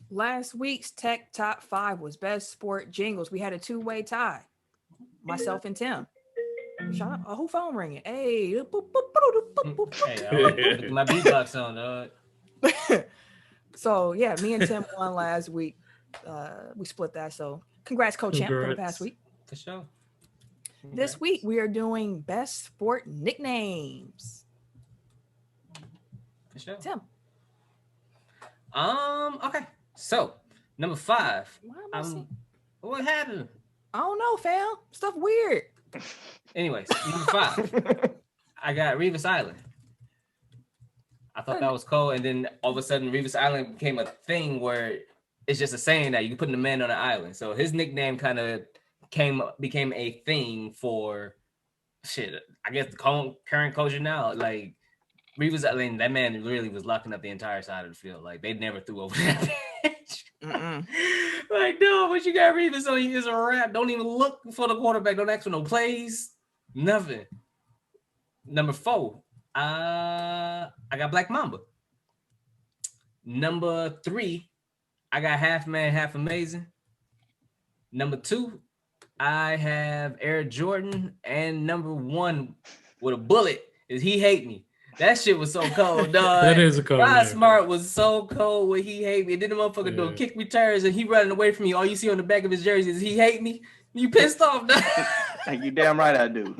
Last week's tech top 5 was best sport jingles. We had a 2-way tie. Myself and Tim. Shut up. Oh, who phone ringing? Hey. Hey, my beatbox on, dog. So yeah, me and Tim won last week. We split that. So congrats, Co-Champ, for the past week. For sure. This week we are doing best sport nicknames. For sure. Tim. Okay. So number 5. What happened? I don't know, fam. Stuff weird. Anyways, number 5. I got Revis Island. I thought that was cool, and then all of a sudden, Revis Island became a thing where it's just a saying that you can put the man on an island. So his nickname kind of became a thing for shit. I guess the current culture now, like Revis Island, that man really was locking up the entire side of the field. Like they never threw over that pitch. Like no, what you got Revis on you is a wrap. Don't even look for the quarterback. Don't ask for no plays. Nothing. Number 4. I got Black Mamba. Number 3, I got Half Man, Half Amazing. Number 2, I have Air Jordan. And number 1 with a bullet is He Hate Me. That shit was so cold, dog. That is a cold. Rod Smart was so cold when He Hate Me. And then the motherfucker doing kick returns and he running away from you. All you see on the back of his jersey is He Hate Me. You pissed off, dog. You damn right I do.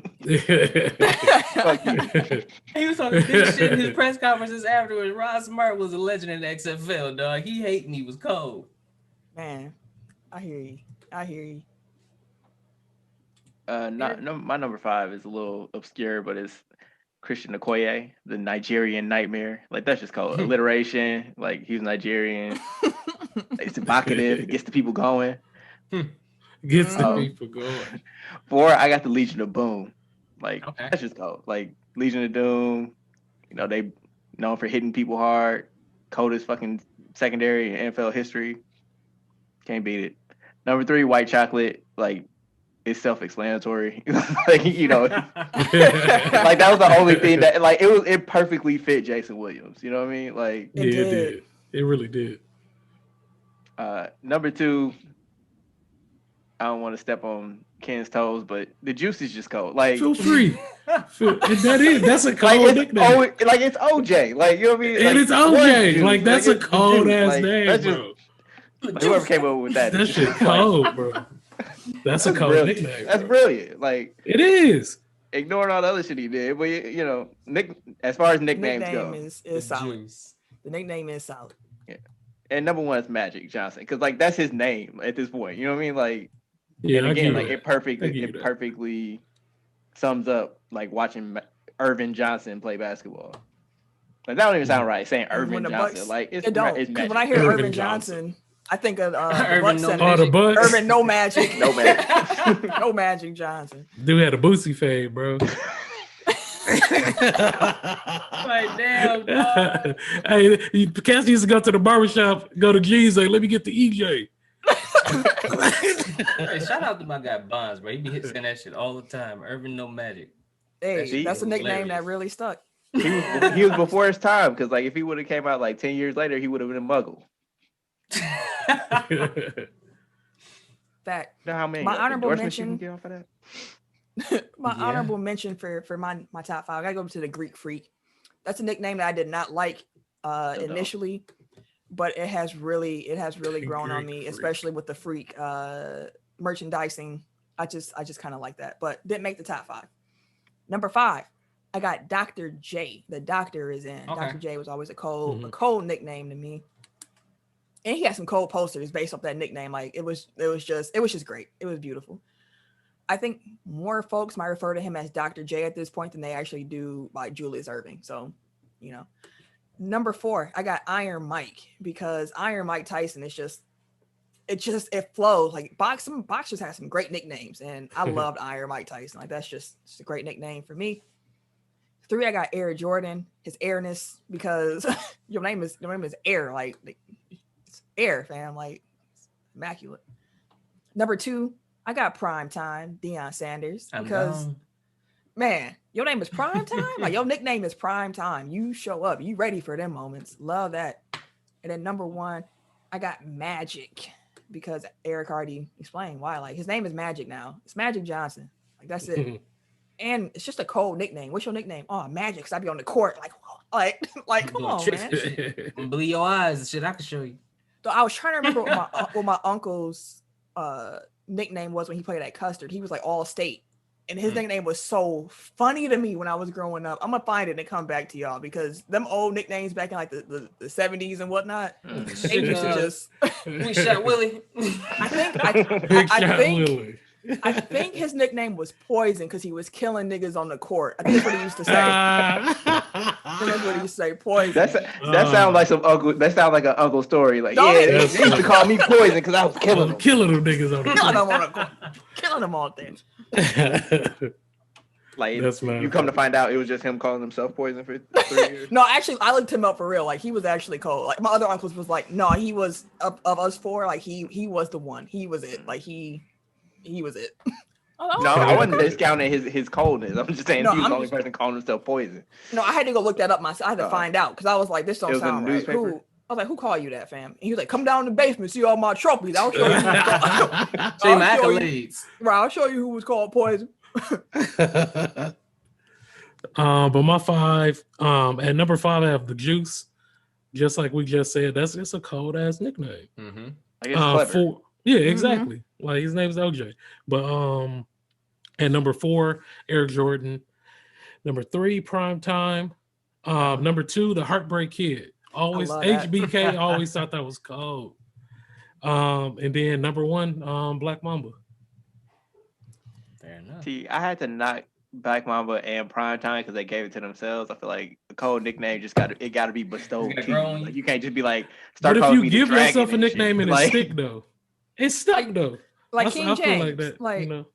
Fuck you. He was talking this shit in his press conferences afterwards. Rod Smart was a legend in the XFL, dog. He Hate Me was cold. Man, I hear you. My number 5 is a little obscure, but it's Christian Okoye, the Nigerian nightmare. Like that's just called alliteration. Like he's Nigerian. It's evocative. It gets the people going. Gets the people going. 4, I got the Legion of Boom. Like that's just cold. Like Legion of Doom. You know they known for hitting people hard. Coldest fucking secondary in NFL history. Can't beat it. Number 3, white chocolate. Like, it's self-explanatory. Like, you know, like that was the only thing that like it perfectly fit Jason Williams. You know what I mean? Like, it did. It really did. Number 2, I don't want to step on Ken's toes, but the juice is just cold. Like, feel free. That's a cold nickname. Like it's OJ. Like, you know what I mean? And like, it's OJ. Like that's a cold ass name, bro. Like, whoever came up with that shit cold, bro. That's a cold nickname. That's brilliant. Like, it is. Ignoring all the other shit he did, but you know, as far as nicknames go, is solid. The nickname is solid. Yeah. And number 1 is Magic Johnson, because like that's his name at this point. You know what I mean? Like, yeah, and again, like it perfectly sums up like watching Irvin Johnson play basketball. Like, that don't even sound right saying Irvin Johnson. Like, it's Magic. When I hear Irvin Johnson, I think of the Bucks. Urban No Magic. No Magic. No Magic Johnson. Dude had a Boosie fade, bro. Like, damn, dog. Hey, Cass used to go to the barbershop, go to G's, like, let me get the EJ. Hey, shout out to my guy Bonds, bro. He be saying that shit all the time. Urban No Magic. Hey, that's a nickname that really stuck. He was before his time, because like if he would have came out like 10 years later, he would have been a muggle. Fact. You know how many my honorable mention you can get off of that? Honorable mention for my top 5. I gotta go to the Greek Freak. That's a nickname that I did not like initially, but it has really grown on me, especially with the Freak merchandising. I just kind of like that, but didn't make the top 5. Number 5, I got Dr. J. The doctor is in. Okay. Dr. J was always a cold nickname to me. And he had some cold posters based off that nickname. Like it was just great. It was beautiful. I think more folks might refer to him as Dr. J at this point than they actually do like Julius Erving. So, you know. Number 4, I got Iron Mike, because Iron Mike Tyson is it flows. Like boxers have some great nicknames, and I loved Iron Mike Tyson. Like that's just a great nickname for me. 3, I got Air Jordan, his airness, because your name is Air, like it's air, fam, like it's immaculate. Number 2, I got Prime Time, Deion Sanders, because man, your name is Prime Time. Like your nickname is Prime Time. You show up, you ready for them moments. Love that. And then number 1, I got Magic, because Eric already explained why. Like his name is Magic now. It's Magic Johnson. Like that's it. And it's just a cold nickname. What's your nickname? Oh, Magic. Cause I be on the court. Like come on, man. Believe your eyes and shit. I can show you. So I was trying to remember what my uncle's nickname was when he played at Custard. He was like All State. And his nickname was so funny to me when I was growing up. I'm gonna find it and come back to y'all, because them old nicknames back in like the 70s and whatnot, they used to just we shot Willie. I think his nickname was Poison, because he was killing niggas on the court. I think that's what he used to say. That's what he used to say, Poison. That sounds like some uncle. That sounds like an uncle story. Like, they used to call me Poison because I was killing them. Killing them niggas on the court. Killing them all things. Like, you come to find out it was just him calling himself Poison for 3 years. No, actually, I looked him up for real. Like, he was actually cold. Like, my other uncles was like, no, he was of us 4. Like, he was the one. He was it. Like, he was it. No, I wasn't discounting his coldness. I'm just saying he was the only person calling himself Poison. No, I had to go look that up myself. I had to find out, because I was like, this don't sound right. I was like, who called you that, fam? And he was like, come down in the basement, see all my trophies. I'll show you. See my accolades. Right, I'll show you who was called Poison. But my 5, at number 5, I have the Juice. Just like we just said, it's a cold ass nickname. Mm-hmm. I guess clever. Yeah, exactly. Mm-hmm. Like his name's OJ. But at number 4, Eric Jordan. Number 3, Prime Time. Number 2, the Heartbreak Kid. Always HBK. Always thought that was cold. And then number 1, Black Mamba. Fair enough. See, I had to knock Black Mamba and Prime Time because they gave it to themselves. I feel like the cold nickname got to be bestowed to you. Like, you can't just be like, start calling me the Dragon. But if you give yourself a nickname and it's stick though. It's stuck though. Like King James. Like that, like, you know?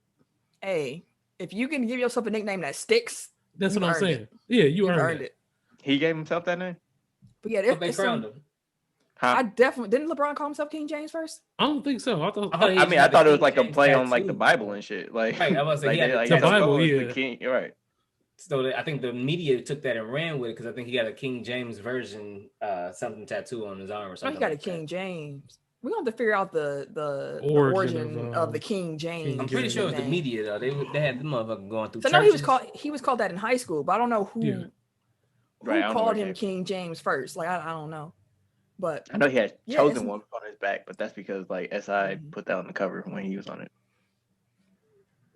Hey, if you can give yourself a nickname that sticks, that's what I'm saying. Yeah, you earned it. He gave himself that name. But yeah, they crowned him. I definitely didn't LeBron call himself King James first? I don't think so. I thought it was like a play on like the Bible and shit. Like, right, I was like, the Bible, yeah. The king, you're right. So I think the media took that and ran with it because I think he got a King James version, something tattoo on his arm or something. He got like a King James. We're gonna have to figure out the origin of the King James. I'm pretty sure it was the media though. They had the motherfucker going through. So no, he was called that in high school, but I don't know who called him King James first. Like I don't know. But I know he had chosen one on his back, but that's because like SI put that on the cover when he was on it.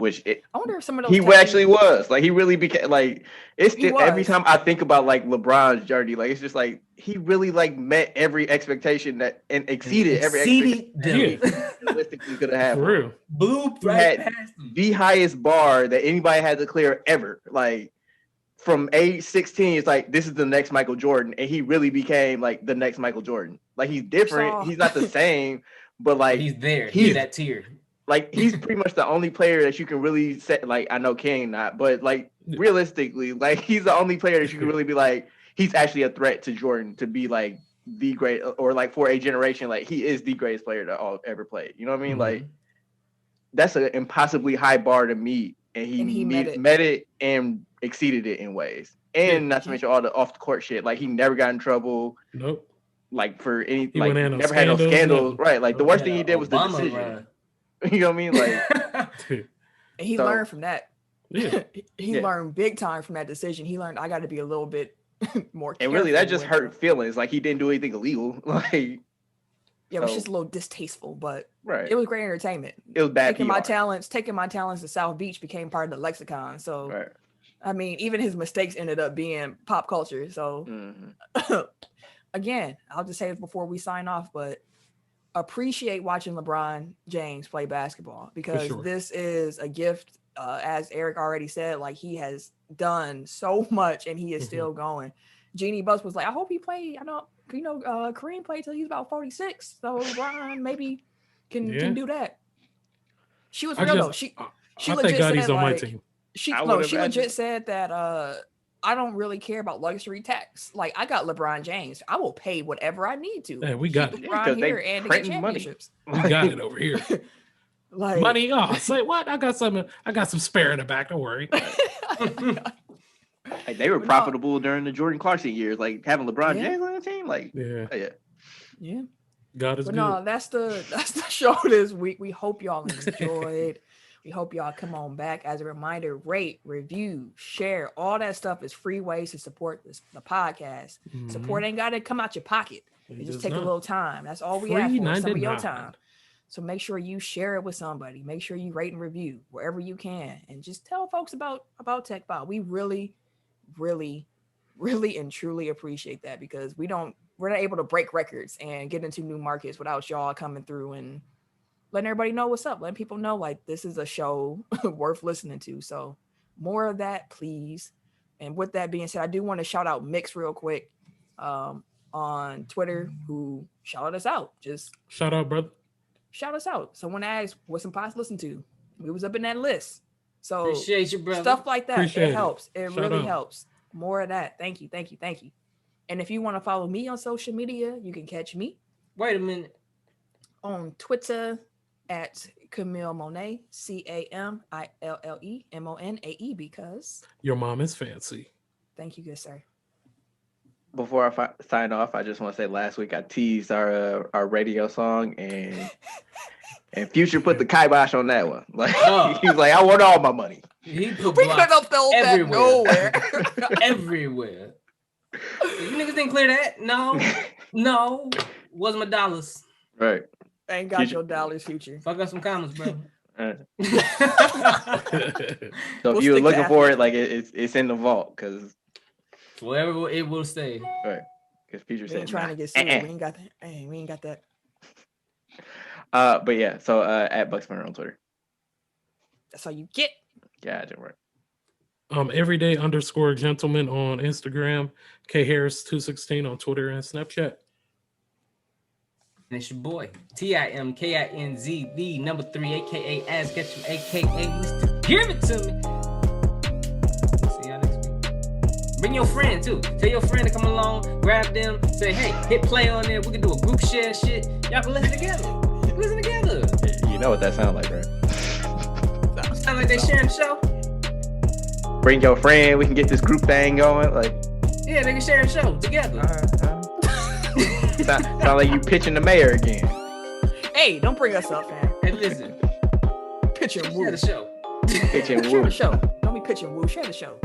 I wonder if some of those he actually was like he really became like it's still, every time I think about like LeBron's journey, like it's just like he really like met every expectation that and exceeded every expectation realistically could have. For real, blew right past him. The highest bar that anybody had to clear ever. Like from age 16, it's like this is the next Michael Jordan, and he really became like the next Michael Jordan. Like he's different, he's not the same, but like he's there. He's that tier. Like he's pretty much the only player that you can really set. Like I know King not, but like realistically, like he's the only player that you can really be like he's actually a threat to Jordan to be like the great or like for a generation. Like he is the greatest player to all ever play. You know what I mean? Like that's an impossibly high bar to meet, and he met it and exceeded it in ways. And not to mention all the off the court shit. Like he never got in trouble. Nope. Like for any he like never had no scandals. Right. Like the worst thing he did was the decision. Run. You know what I mean? Like, and he learned from that. Yeah. he learned big time from that decision. He learned I got to be a little bit more careful. And really, that just hurt feelings. Like he didn't do anything illegal. Like, it was just a little distasteful, but right. It was great entertainment. It was bad. Taking my talents to South Beach became part of the lexicon. So, right. I mean, even his mistakes ended up being pop culture. So, again, I'll just say this before we sign off, but appreciate watching LeBron James play basketball because this is a gift. As Eric already said, like he has done so much and he is still going. Jeannie Buss was like, I hope he played. I know, Kareem played till he's about 46. So LeBron maybe can do that. She was real though. She legit said he's on my team. She legit said that I don't really care about luxury tax. Like I got LeBron James. I will pay whatever I need to. Hey, we got LeBron here and to get championships. Money. We got it over here. Like money. Oh, say what? I got some spare in the back. Don't worry. Like, they were profitable during the Jordan Clarkson years. Like having LeBron James on the team. Like yeah. God is good. No, that's the show this week. We hope y'all enjoyed. We hope y'all come on back. As a reminder, rate, review, share. All that stuff is free ways to support the podcast. Support ain't got to come out your pocket. It just take a little time. That's all we ask for, some of your time. So make sure you share it with somebody. Make sure you rate and review wherever you can. And just tell folks about Tech File. We really, really, really and truly appreciate that because we're not able to break records and get into new markets without y'all coming through and letting everybody know what's up, letting people know like this is a show worth listening to. So more of that, please. And with that being said, I do want to shout out Mix real quick on Twitter who shouted us out. Just shout out, brother. Shout us out. Someone asked what some pods to listen to. We was up in that list. So appreciate you, brother. Stuff like that. Appreciate it helps. It really helps. More of that. Thank you. Thank you. Thank you. And if you want to follow me on social media, you can catch me. Wait a minute. On Twitter at Camille Monet, CamilleMonae, because your mom is fancy. Thank you, good sir. Before I sign off, I just want to say last week I teased our radio song and Future put the kibosh on that one. Like he was like, I want all my money. We could have felt that nowhere. Everywhere. You niggas didn't clear that? No. Where's my dollars? Right. Ain't got your dollars, Future. Fuck up some comments, bro. So if you were looking for it, like it's in the vault because wherever it will stay. Right. Because Future said trying to get sued. We ain't got that. Hey, we ain't got that. But yeah, so at Bucksmanner on Twitter. That's all you get. Yeah, it didn't work. Everyday_gentleman on Instagram, K Harris 216 on Twitter and Snapchat. And it's your boy, TIMKINZ, the number 3, aka Ass Ketchum, aka Mr. Give It To Me. See y'all next week. Bring your friend too. Tell your friend to come along, grab them, say, hey, hit play on there. We can do a group share shit. Y'all can listen together. Listen together. You know what that sounds like, right? Sound like they sharing the show. Bring your friend. We can get this group thing going. Like, yeah, they can share a show together. Sound like you pitching the mayor again. Hey, don't bring us up, man. Hey, listen. Pitching Share woo. the show. Pitching Share woo. the show. Don't be pitching woo. Share the show.